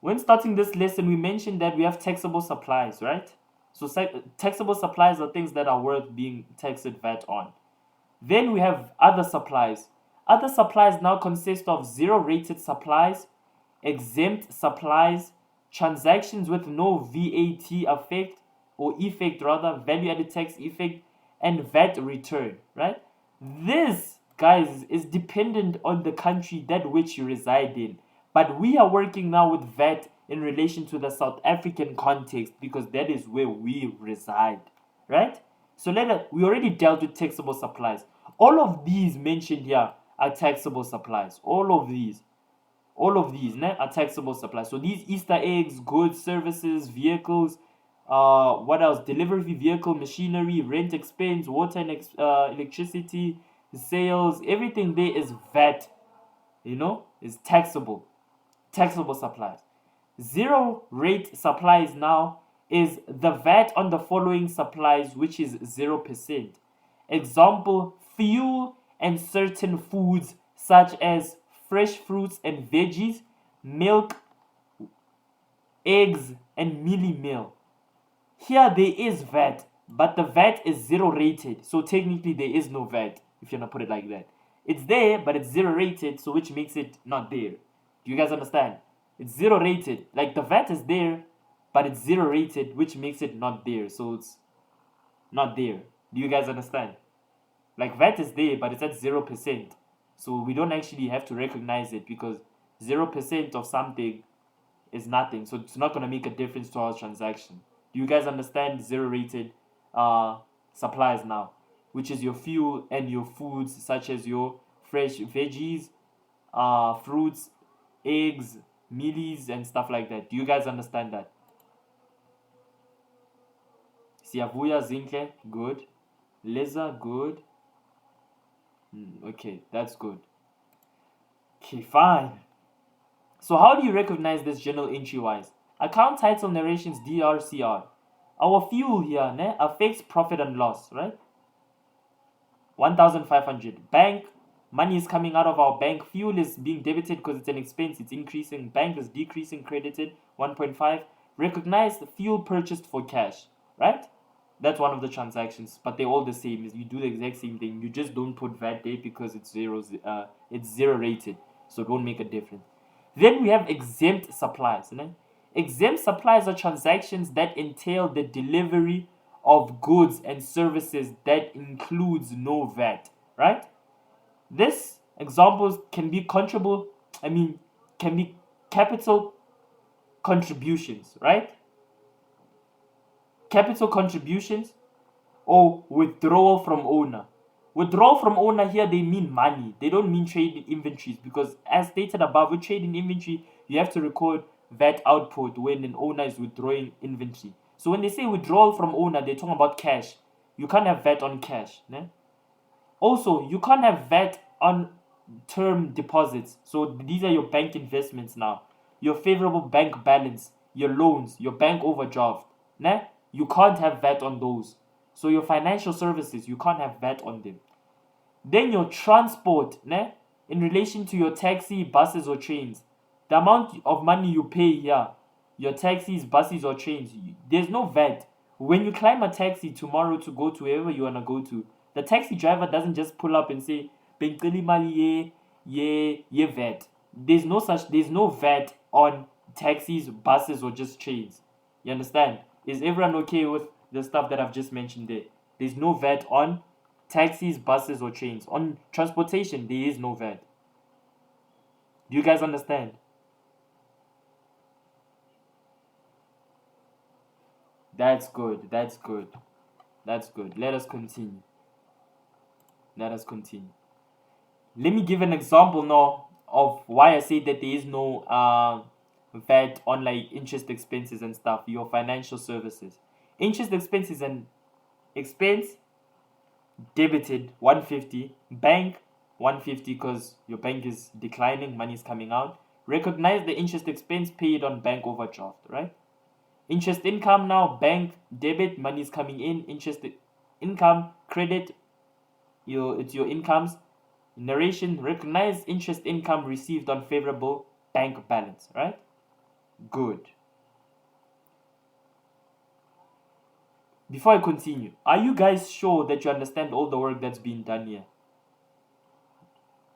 when starting this lesson, we mentioned that we have taxable supplies, right? So taxable supplies are things that are worth being taxed VAT on. Then we have other supplies. Other supplies now consist of zero rated supplies, exempt supplies, transactions with no VAT effect, or effect rather, value added tax effect, and VAT return, right? This, guys, is dependent on the country that which you reside in. But we are working now with VAT in relation to the South African context, because that is where we reside, right? So we already dealt with taxable supplies. All of these mentioned here are taxable supplies. All of these are taxable supplies. So these Easter eggs, goods, services, vehicles, what else? Delivery vehicle, machinery, rent expense, water and electricity, sales, everything there is VAT, is taxable supplies. Zero rate supplies now is the VAT on the following supplies, which is 0%. Example, fuel and certain foods such as fresh fruits and veggies, milk, eggs, and mealie meal. Here there is VAT, but the VAT is zero rated, so technically there is no VAT, if you're gonna put it like that. It's there, but it's zero rated, so which makes it not there. Do you guys understand? It's zero rated. Like the VAT is there, but it's zero rated, which makes it not there. So it's not there. Do you guys understand? Like VAT is there, but it's at 0%. So we don't actually have to recognize it, because 0% of something is nothing. So it's not going to make a difference to our transaction. Do you guys understand zero rated supplies now? Which is your fuel and your foods, such as your fresh veggies, fruits, eggs, mealies, and stuff like that. Do you guys understand that? Siavuya Zinke, good. Liza, good. Okay, that's good. Okay, fine. So how do you recognize this journal entry wise? Account title narrations DRCR. Our fuel here affects profit and loss, right? 1,500. Bank, money is coming out of our bank. Fuel is being debited because it's an expense. It's increasing. Bank is decreasing, credited. 1.5. Recognize the fuel purchased for cash, right? That's one of the transactions, but they're all the same. You do the exact same thing. You just don't put VAT there because it's zero rated, so it won't make a difference. Then we have exempt supplies. Exempt supplies are transactions that entail the delivery of goods and services that includes no VAT, right? This examples can be capital contributions, right? Capital contributions or withdrawal from owner. Withdrawal from owner here, they mean money. They don't mean trading inventories, because as stated above, with trading inventory, you have to record VAT output when an owner is withdrawing inventory. So when they say withdrawal from owner, they're talking about cash. You can't have VAT on cash. Also, you can't have VAT on term deposits. So these are your bank investments now. your favorable bank balance, your loans, your bank overdraft, ne? You can't have VAT on those. So your financial services, you can't have VAT on them. Then your transport, ne? In relation to your taxi, buses or trains, the amount of money you pay here, your taxis, buses or trains, there's no VAT. When you climb a taxi tomorrow to go to wherever you wanna go to, the taxi driver doesn't just pull up and say, "Bengcela imali ye VAT." There's no VAT on taxis, buses or just trains. You understand? Is everyone okay with the stuff that I've just mentioned there? There's no VAT on taxis, buses or trains. On transportation, there is no VAT. Do you guys understand? That's good. That's good. That's good. Let us continue. Let us continue. Let me give an example now of why I say that there is no VAT on like interest expenses and stuff, your financial services. Interest expenses and expense debited 150, bank 150 because your bank is declining, money is coming out. Recognize the interest expense paid on bank overdraft, right? Interest income now, bank debit, money is coming in, interest income, credit, it's your incomes. Narration, recognize interest income received on favorable bank balance, right? Good. Before I continue, are you guys sure that you understand all the work that's being done here?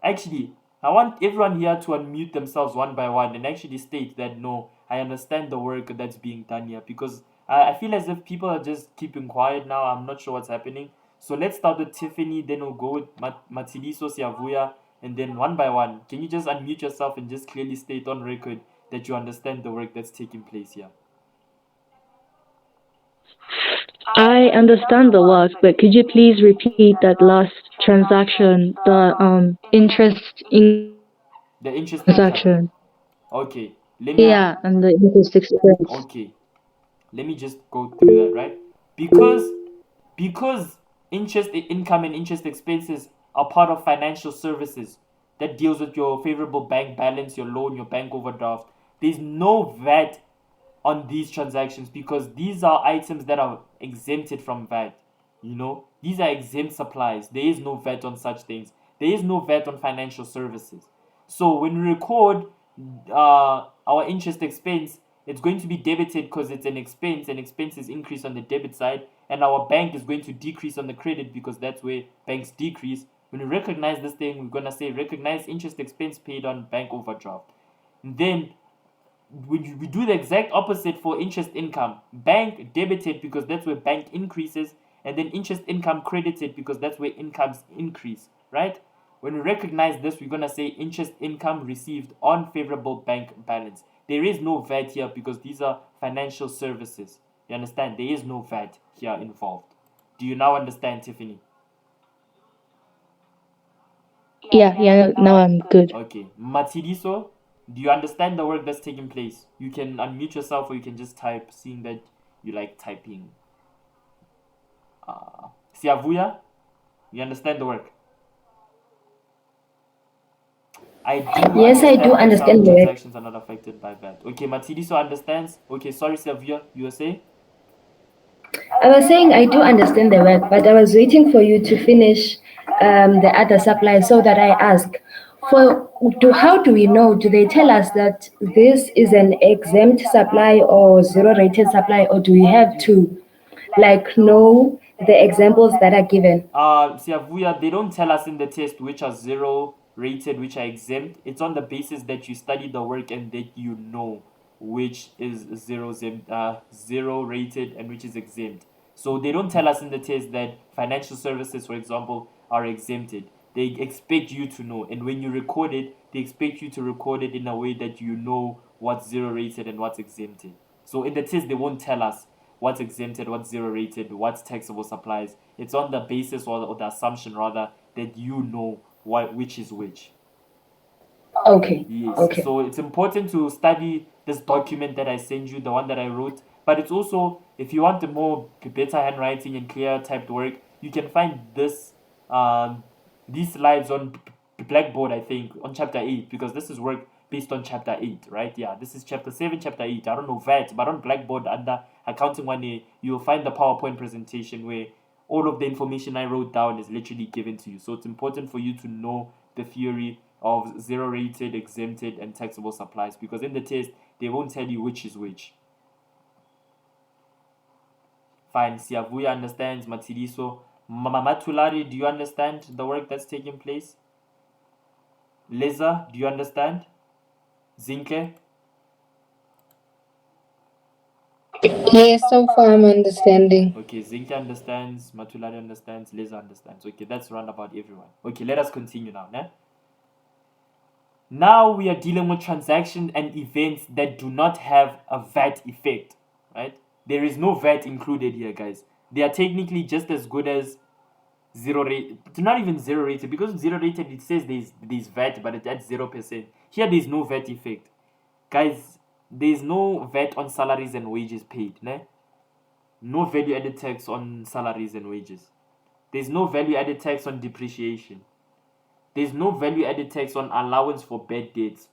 Actually, I want everyone here to unmute themselves one by one and actually state that no, I understand the work that's being done here, because I feel as if people are just keeping quiet now. I'm not sure what's happening. So let's start with Tiffany, then we'll go with Matsiliso, Siavuya, and then one by one. Can you just unmute yourself and just clearly state on record that you understand the work that's taking place here? I understand the work, but could you please repeat that last transaction, the interest in The interest income. transaction? Okay. Let me Yeah, and the interest expense. Okay. Let me just go through that, right? Because interest income and interest expenses are part of financial services that deals with your favorable bank balance, your loan, your bank overdraft. There's no VAT on these transactions because these are items that are exempted from VAT. These are exempt supplies. There is no VAT on such things. There is no VAT on financial services. So when we record our interest expense, it's going to be debited because it's an expense, and expenses increase on the debit side, and our bank is going to decrease on the credit because that's where banks decrease. When we recognize this thing, we're going to say recognize interest expense paid on bank overdraft. And then we do the exact opposite for interest income. Bank debited because that's where bank increases, and then interest income credited because that's where incomes increase, right? When we recognize this, we're going to say interest income received on favorable bank balance. There is no VAT here because these are financial services. You understand? There is no VAT here involved. Do you now understand, Tiffany? Yeah, now I'm good. Okay. Matsiliso, do you understand the work that's taking place? You can unmute yourself or you can just type, seeing that you like typing. Siavuya, you understand the work? Yes, I do understand the work. Transactions are not affected by that. Okay, Matsiliso understands. Okay, sorry, Siavuya, you were saying? I was saying I do understand the work, but I was waiting for you to finish the other supply so that I ask. How do we know? Do they tell us that this is an exempt supply or zero rated supply, or do we have to know the examples that are given? Siavuya, they don't tell us in the test which are zero rated, which are exempt. It's on the basis that you study the work and that you know which is zero rated and which is exempt. So they don't tell us in the test that financial services, for example, are exempted. They expect you to know, and when you record it, they expect you to record it in a way that you know what's zero rated and what's exempted. So in the test, they won't tell us what's exempted, what's zero rated, what's taxable supplies. It's on the basis or the assumption rather that you know which is which. Okay. Yes. Okay. So it's important to study this document that I sent you, the one that I wrote. But it's also, if you want a more better handwriting and clear typed work, you can find these slides on Blackboard, I think, on chapter 8, because this is work based on chapter 8, right? Yeah, this is chapter 7, chapter 8. I don't know VAT, but on Blackboard under accounting 1A, you'll find the PowerPoint presentation where all of the information I wrote down is literally given to you. So it's important for you to know the theory of zero rated, exempted, and taxable supplies, because in the test, they won't tell you which is which. Fine, Siavuya understands, Matiliso. Mamatulari, do you understand the work that's taking place? Leza, do you understand? Zinke? Yes, so far I'm understanding. Okay, Zinke understands, Matulari understands, Leza understands. Okay, that's round about everyone. Okay, let us continue now. Né? Now we are dealing with transactions and events that do not have a VAT effect, right? There is no VAT included here, guys. They are technically just as good as zero rate. It's not even zero rated, because zero rated it says there's VAT, but it's at 0%. Here there's no VAT effect, guys. There's no VAT on salaries and wages paid, né? No value added tax on salaries and wages. There's no value added tax on depreciation. There's no value added tax on allowance for bad debts.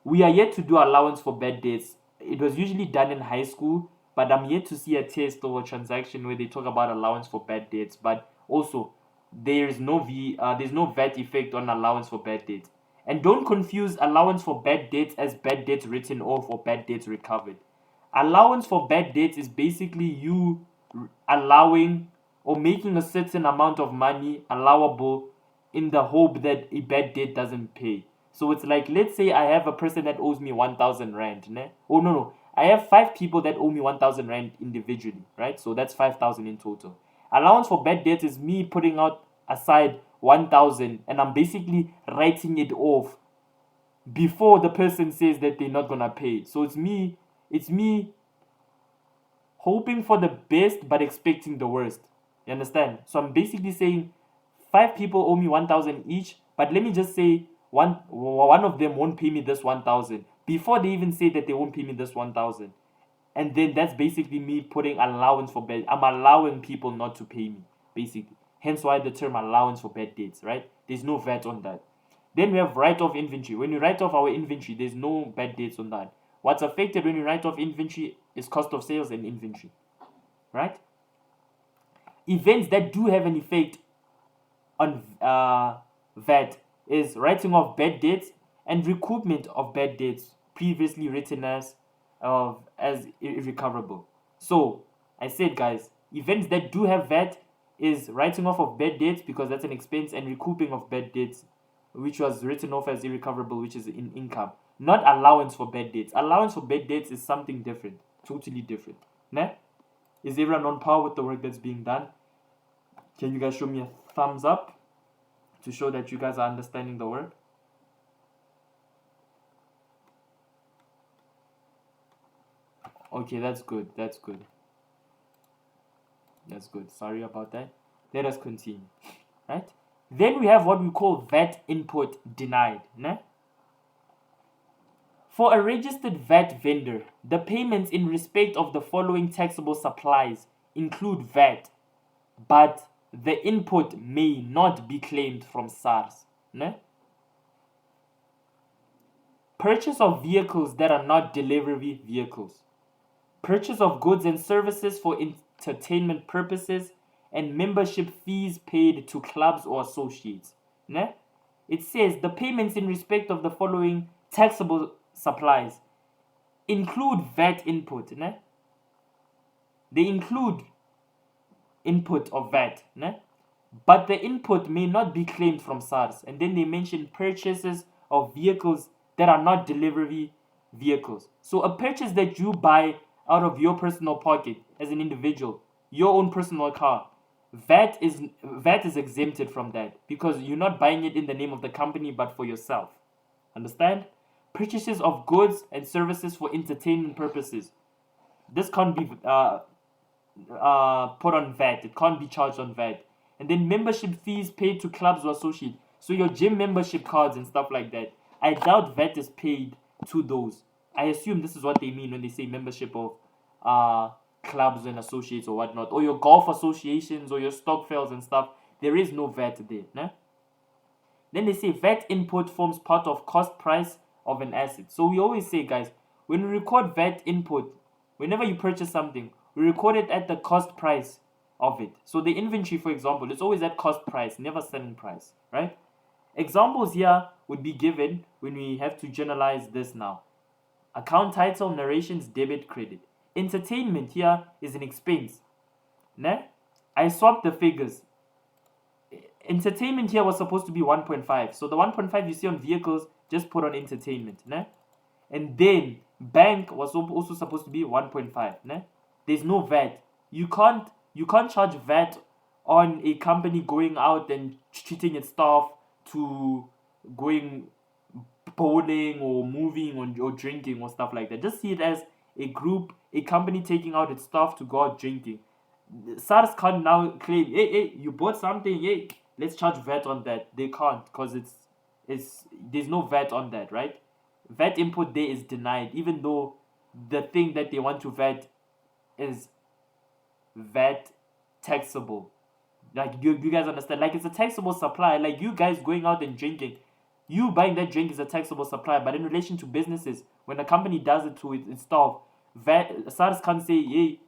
We are yet to do allowance for bad debts. It was usually done in high school, but I'm yet to see a test or a transaction where they talk about allowance for bad debts. But also, there's no VAT effect on allowance for bad debts. And don't confuse allowance for bad debts as bad debts written off or bad debts recovered. Allowance for bad debts is basically you allowing or making a certain amount of money allowable in the hope that a bad debt doesn't pay. So it's like, let's say I have a person that owes me 1,000 rand. Ne? Oh, no. I have 5 people that owe me 1,000 rand individually, right? So that's 5,000 in total. Allowance for bad debt is me putting out aside 1,000 and I'm basically writing it off before the person says that they're not gonna pay. So it's me hoping for the best but expecting the worst. You understand? So I'm basically saying 5 people owe me 1,000 each, but let me just say one of them won't pay me this 1,000 before they even say that they won't pay me this 1,000. And then that's basically me putting allowance for bad. I'm allowing people not to pay me, basically. Hence why the term allowance for bad debts, right? There's no VAT on that. Then we have write-off inventory. When we write off our inventory, there's no bad debts on that. What's affected when you write off inventory is cost of sales and inventory, right? Events that do have an effect on VAT is writing off bad debts and recoupment of bad debts previously written as irrecoverable. So I said, guys, events that do have VAT is writing off of bad debts because that's an expense, and recouping of bad debts, which was written off as irrecoverable, which is in income. Not allowance for bad debts. Allowance for bad debts is something different, totally different. Né? Is everyone on par with the work that's being done? Can you guys show me a thumbs up to show that you guys are understanding the work? Okay, that's good. That's good. Sorry about that. Let us continue. Right? Then we have what we call VAT input denied. Né? For a registered VAT vendor, the payments in respect of the following taxable supplies include VAT, but the input may not be claimed from SARS. Né? Purchase of vehicles that are not delivery vehicles. Purchase of goods and services for entertainment purposes, and membership fees paid to clubs or associates. Né? It says the payments in respect of the following taxable supplies include VAT input. Né? They include input of VAT. Né? But the input may not be claimed from SARS. And then they mention purchases of vehicles that are not delivery vehicles. So a purchase that you buy out of your personal pocket as an individual, your own personal car, VAT is exempted from that because you're not buying it in the name of the company but for yourself. Understand? Purchases of goods and services for entertainment purposes. This can't be put on VAT. It can't be charged on VAT. And then membership fees paid to clubs or associates. So your gym membership cards and stuff like that. I doubt VAT is paid to those. I assume this is what they mean when they say membership of clubs and associates or whatnot, or your golf associations or your stock fails and stuff. There is no VAT there. Né? Then they say VAT input forms part of cost price of an asset. So we always say, guys, when we record VAT input, whenever you purchase something, we record it at the cost price of it. So the inventory, for example, it's always at cost price, never selling price, right? Examples here would be given when we have to generalize this now. Account title, narrations, debit, credit. Entertainment here is an expense. Ne? I swapped the figures. Entertainment here was supposed to be 1.5. So the 1.5 you see on vehicles, just put on entertainment. Ne? And then bank was also supposed to be 1.5. Ne? There's no VAT. You can't charge VAT on a company going out and treating its staff to going bowling or moving or drinking or stuff like that. Just see it as a group, a company taking out its staff to go out drinking. SARS can't now claim, hey, you bought something, hey, let's charge VAT on that. They can't, because there's no VAT on that, right? VAT input there is denied, even though the thing that they want to VAT is VAT taxable. Like, you guys understand? Like, it's a taxable supply. Like, you guys going out and drinking, you buying that drink is a taxable supply. But in relation to businesses, when a company does it to its staff, SARS can't say, hey,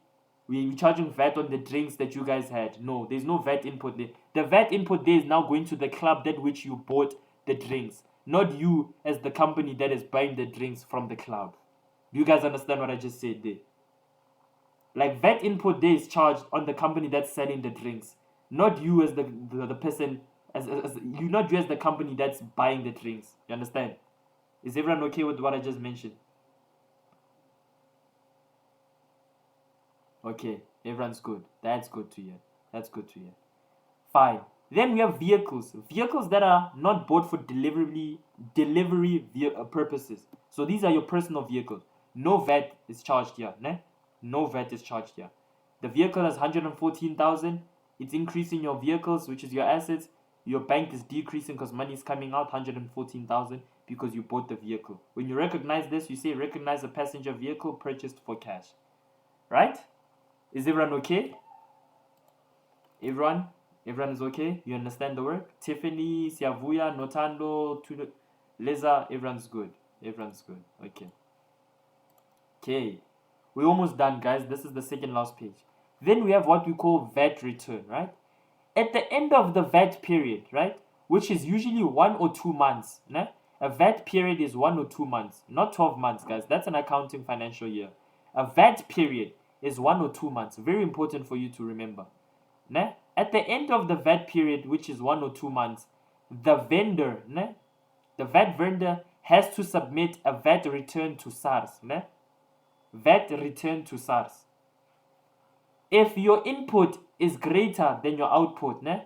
we're charging VAT on the drinks that you guys had. No, there's no VAT input there. The VAT input there is now going to the club that which you bought the drinks, not you as the company that is buying the drinks from the club. Do you guys understand what I just said there? Like, VAT input there is charged on the company that's selling the drinks, not you as the person, as you, not you as the company that's buying the drinks. You understand? Is everyone okay with what I just mentioned? Okay, everyone's good. That's good to hear. That's good to hear. Fine. Then we have vehicles. Vehicles that are not bought for delivery purposes. So these are your personal vehicles. No VAT is charged here. Ne? No VAT is charged here. The vehicle has 114,000. It's increasing your vehicles, which is your assets. Your bank is decreasing because money is coming out, 114,000, because you bought the vehicle. When you recognize this, you say recognize a passenger vehicle purchased for cash. Right? Is everyone okay? Everyone is okay? You understand the work? Tiffany, Siavuya, Notando, Leza, everyone's good. Everyone's good. Okay. We're almost done, guys. This is the second last page. Then we have what we call VAT return, right? At the end of the VAT period, right, which is usually 1 or 2 months, né? A VAT period is 1 or 2 months, not 12 months, guys. That's an accounting financial year. A VAT period is 1 or 2 months. Very important for you to remember. Né? At the end of the VAT period, which is 1 or 2 months, the vendor, né? The VAT vendor has to submit a VAT return to SARS. Né? VAT return to SARS. If your input is greater than your output, né?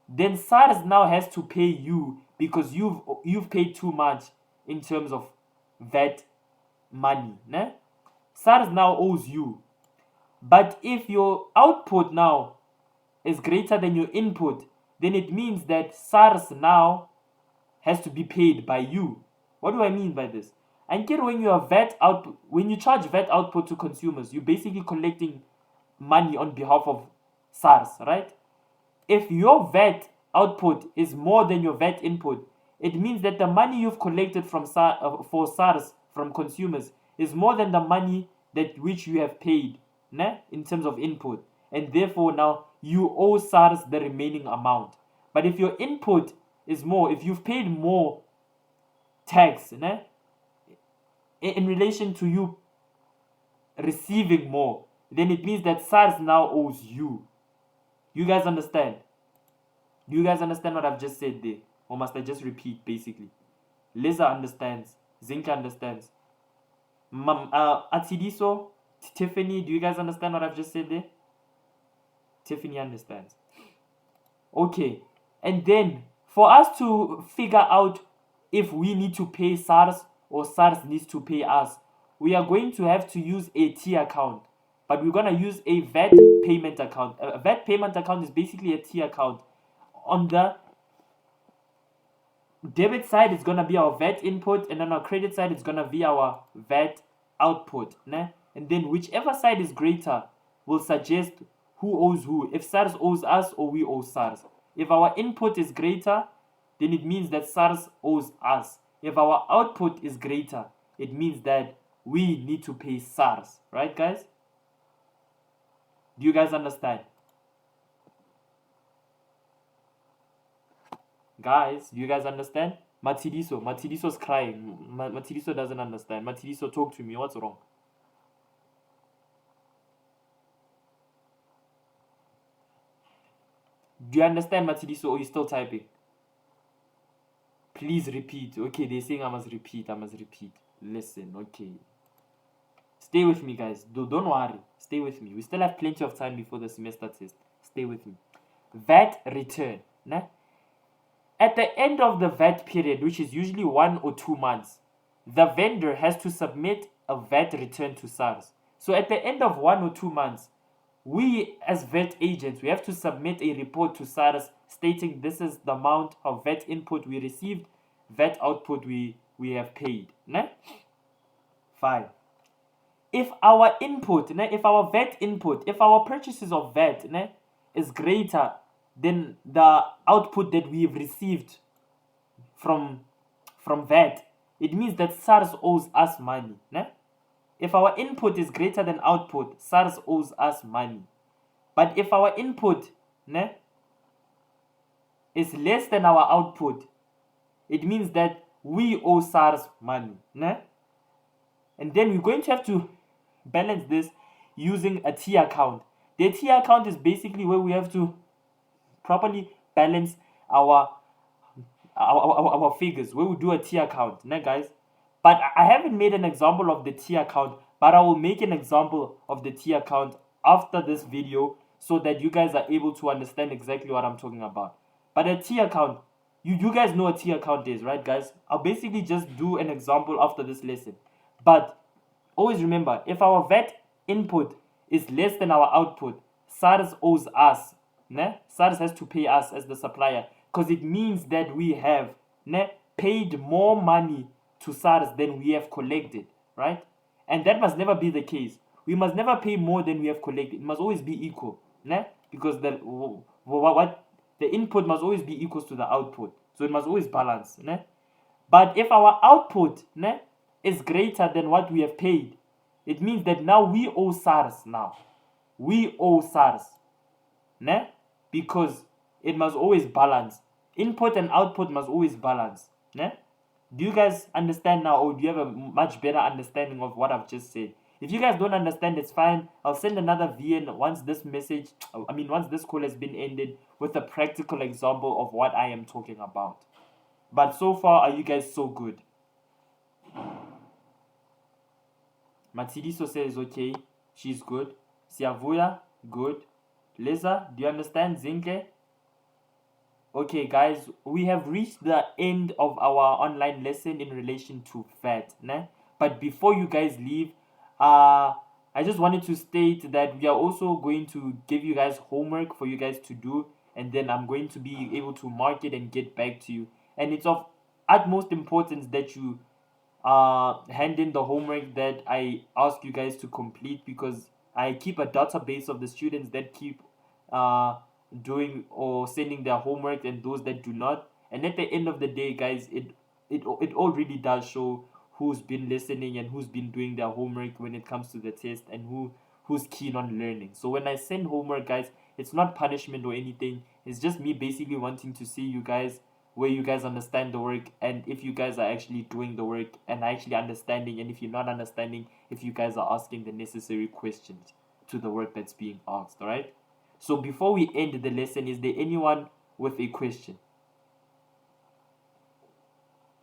Then SARS now has to pay you because you've paid too much in terms of VAT money. Né? SARS now owes you. But if your output now is greater than your input, then it means that SARS now has to be paid by you. What do I mean by this? And get when you charge VAT output to consumers, you're basically collecting money on behalf of SARS, right? If your VAT output is more than your VAT input, it means that the money you've collected from for SARS from consumers is more than the money that which you have paid, né, in terms of input, and therefore now you owe SARS the remaining amount. But if your input is more, if you've paid more tax, né, in relation to you receiving more, then it means that SARS now owes you. You guys understand? Do you guys understand what I've just said there? Or must I just repeat, basically? Liza understands. Zinka understands. Atidiso, Tiffany, do you guys understand what I've just said there? Tiffany understands. Okay. And then, for us to figure out if we need to pay SARS or SARS needs to pay us, we are going to have to use a T account. But we're going to use a VAT payment account. A VAT payment account is basically a T account. On the debit side, it's going to be our VAT input, and on our credit side, it's going to be our VAT output. Né? And then whichever side is greater will suggest who owes who. If SARS owes us or we owe SARS. If our input is greater, then it means that SARS owes us. If our output is greater, it means that we need to pay SARS, right, guys? Do you guys understand? Guys, do you guys understand? Matidiso's crying. Matidiso doesn't understand. Matidiso, talk to me. What's wrong? Do you understand, Matidiso, or are you still typing? Please repeat. Okay, they're saying I must repeat. Listen, okay. Stay with me, guys. Don't worry. Stay with me. We still have plenty of time before the semester test. Stay with me. VAT return. Nah? At the end of the VAT period, which is usually 1 or 2 months, the vendor has to submit a VAT return to SARS. So at the end of 1 or 2 months, we as VAT agents, we have to submit a report to SARS stating this is the amount of VAT input we received, VAT output we have paid. Nah? Fine. If our input, if our VAT input, if our purchases of VAT is greater than the output that we've received from VAT, it means that SARS owes us money. If our input is greater than output, SARS owes us money. But if our input is less than our output, it means that we owe SARS money. And then we're going to have to balance this using a T account. The T account is basically where we have to properly balance our figures, where we do a T account, guys. But I haven't made an example of the T account, but I will make an example of the T account after this video so that you guys are able to understand exactly what I'm talking about. But a T account, you guys know what T account is, right, guys? I'll basically just do an example after this lesson. But always remember, if our VAT input is less than our output, SARS owes us. SARS has to pay us as the supplier, because it means that we have paid more money to SARS than we have collected, right? And that must never be the case. We must never pay more than we have collected. It must always be equal, because the input must always be equal to the output, so it must always balance. But if our output is greater than what we have paid, it means that now we owe SARS. We owe SARS, because it must always balance. Input and output must always balance. Do you guys understand now, or do you have a much better understanding of what I've just said? If you guys don't understand, it's fine. I'll send another VN once this call has been ended, with a practical example of what I am talking about. But so far, are you guys so good? Matidiso says okay, she's good. Siavuya, good. Lisa, do you understand? Zinke? Okay, guys, we have reached the end of our online lesson in relation to VAT. But before you guys leave, I just wanted to state that we are also going to give you guys homework for you guys to do, and then I'm going to be able to mark it and get back to you. And it's of utmost importance that you hand in the homework that I ask you guys to complete, because I keep a database of the students that keep doing or sending their homework and those that do not. And at the end of the day, guys, it all really does show who's been listening and who's been doing their homework when it comes to the test, and who's keen on learning. So when I send homework, guys, it's not punishment or anything. It's just me basically wanting to see you guys, where you guys understand the work, and if you guys are actually doing the work and actually understanding, and if you're not understanding, if you guys are asking the necessary questions to the work that's being asked. All right? So before we end the lesson, is there anyone with a question?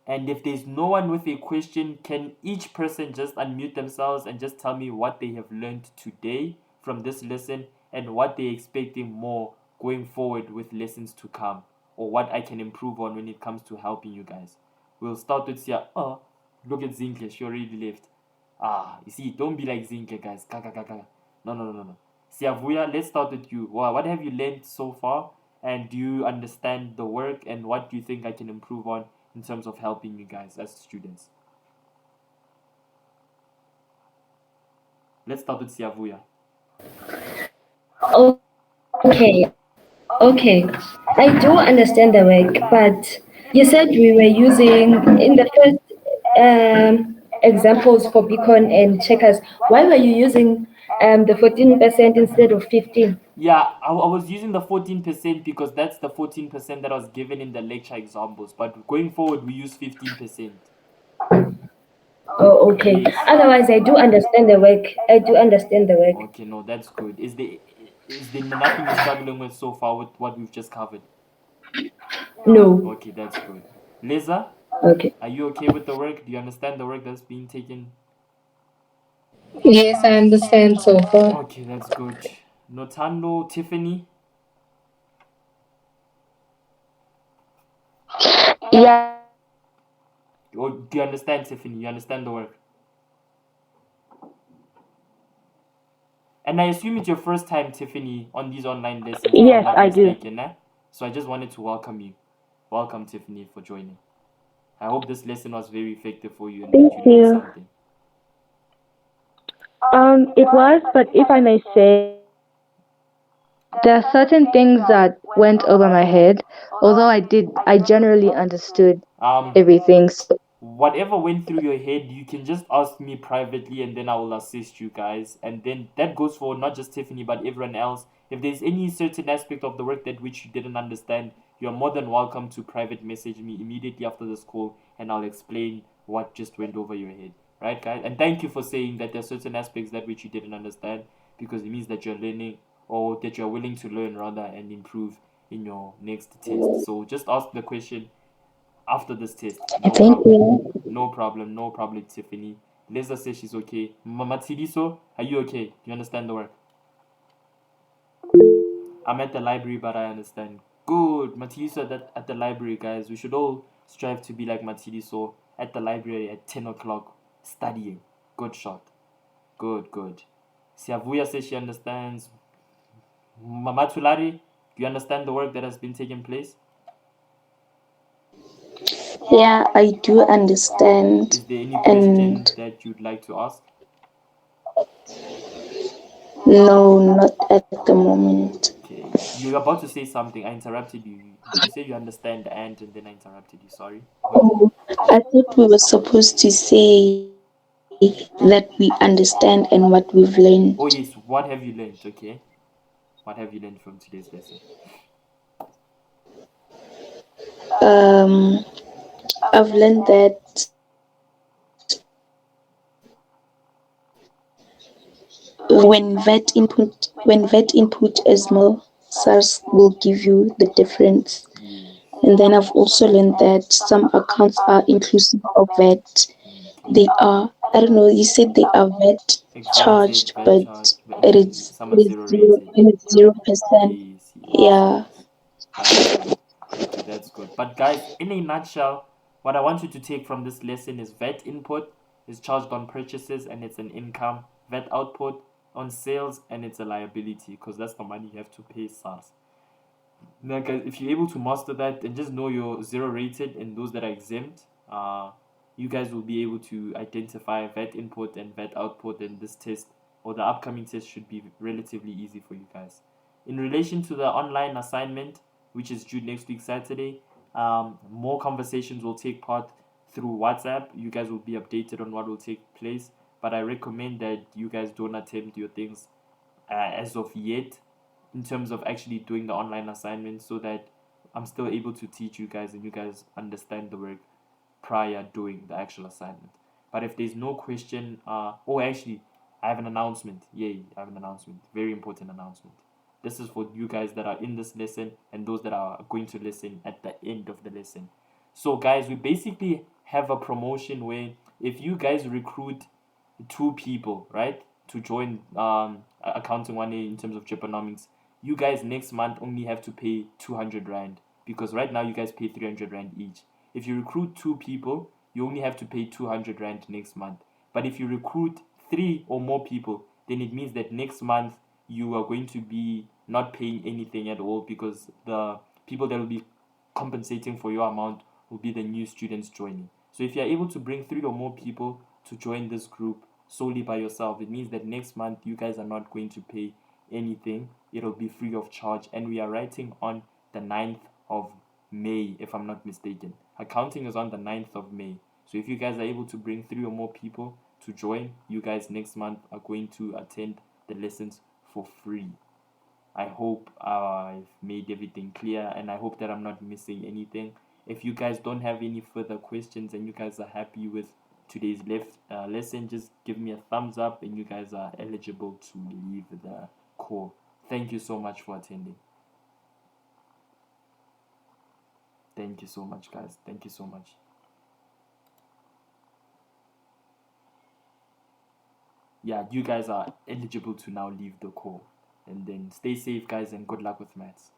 And if there's no one with a question, can each person just unmute themselves and just tell me what they have learned today from this lesson, and what they're expecting more going forward with lessons to come, or what I can improve on when it comes to helping you guys. We'll start with Sia. Oh, look at Zinke. She already left. You see, don't be like Zinke, guys. No. Siavuya, let's start with you. What have you learned so far? And do you understand the work? And what do you think I can improve on in terms of helping you guys as students? Let's start with Siavuya. Okay. I do understand the work, but You said we were using in the first examples for beacon and checkers. Why were you using the 14% instead of 15? Yeah, I was using the 14% because that's the 14% that was given in the lecture examples. But going forward, we use 15%. Oh, okay. Yes. Otherwise, I do understand the work. I do understand the work. Okay, no, that's good. Is there nothing you're struggling with so far with what we've just covered? No. Okay, that's good. Liza, Okay. are you okay with the work? Do you understand the work that's being taken? Yes, I understand so far. Okay, that's good. Notando, Tiffany, Yeah. do you understand, Tiffany? You understand the work? And I assume it's your first time, Tiffany, on these online lessons, if I'm Yes, not I do. mistaken, eh? So I just wanted to welcome you. Welcome, Tiffany, for joining. I hope this lesson was very effective for you and that Thank you learned you. something. It was, but if I may say, there are certain things that went over my head, although I generally understood everything. So, Whatever went through your head, you can just ask me privately and then I will assist you guys. And then that goes for not just Tiffany but everyone else. If there's any certain aspect of the work that which you didn't understand, you're more than welcome to private message me immediately after this call and I'll explain what just went over your head. Right, guys? And thank you for saying that there are certain aspects that which you didn't understand because it means that you're learning or that you're willing to learn rather and improve in your next test. So just ask the question after this test. No thank problem. you. No problem. No problem, Tiffany. Lisa says she's okay. Mama Tsidiso, are you okay? Do you understand the work? I'm at the library, but I understand. Good. Matiliso at the library, guys. We should all strive to be like Matiliso at the library at 10 o'clock studying. Good shot. Good, good. Siavuya says she understands. Mama Tulari, do you understand the work that has been taking place? Yeah, I do understand. Is there any question And that you'd like to ask? no, not at the moment. Okay. You're about to say something. I interrupted you. Did you say you understand and then I interrupted you? Sorry. Oh, I thought we were supposed to say that we understand and what we've learned. Oh, yes. What have you learned? Okay. What have you learned from today's lesson? Um, I've learned that when VAT input is more, SARS will give you the difference. Yes. And then I've also learned that some accounts are inclusive of VAT. Okay. They are, I don't know, you said they are VAT Exempted, charged, VAT but charged, and some are zero rated. it is 0%. Yes, yes, Yeah. yes. That's good. Okay, that's good. But guys, in a nutshell, what I want you to take from this lesson is VAT input is charged on purchases and it's an income. VAT output on sales and it's a liability because that's the money you have to pay SARS. Now, guys, if you're able to master that and just know your zero rated and those that are exempt, you guys will be able to identify VAT input and VAT output, and this test or the upcoming test should be relatively easy for you guys. In relation to the online assignment, which is due next week Saturday, more conversations will take part through WhatsApp. You guys will be updated on what will take place, but I recommend that you guys don't attempt your things as of yet in terms of actually doing the online assignment so that I'm still able to teach you guys and you guys understand the work prior doing the actual assignment. But if there's no question, actually, I have an announcement. Yay, I have an announcement. Very important announcement. This is for you guys that are in this lesson and those that are going to listen at the end of the lesson. So, guys, we basically have a promotion where if you guys recruit two people, right, to join accounting 1A in terms of Dripanomics, you guys next month only have to pay 200 Rand because right now you guys pay 300 Rand each. If you recruit two people, you only have to pay 200 Rand next month. But if you recruit three or more people, then it means that next month you are going to be not paying anything at all because the people that will be compensating for your amount will be the new students joining. So if you are able to bring three or more people to join this group solely by yourself, it means that next month you guys are not going to pay anything. It'll be free of charge, and we are writing on the 9th of May, if I'm not mistaken. Accounting is on the 9th of May. So if you guys are able to bring 3 or more people to join, you guys next month are going to attend the lessons for free. I hope I've made everything clear, and I hope that I'm not missing anything. If you guys don't have any further questions and you guys are happy with today's lesson, just give me a thumbs up and you guys are eligible to leave the call. Thank you so much for attending. Thank you so much, guys. Thank you so much. Yeah, you guys are eligible to now leave the call. And then stay safe, guys, and good luck with maths.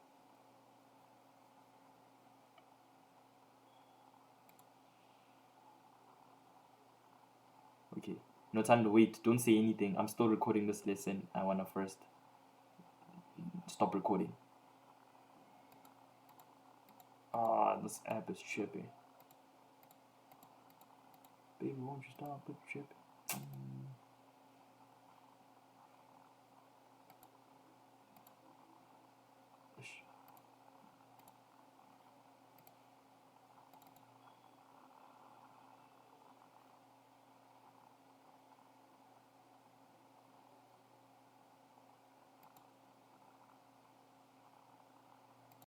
Okay. No time to wait. Don't say anything. I'm still recording this lesson. I want to first stop recording. This app is tripping. Baby, won't you stop with tripping?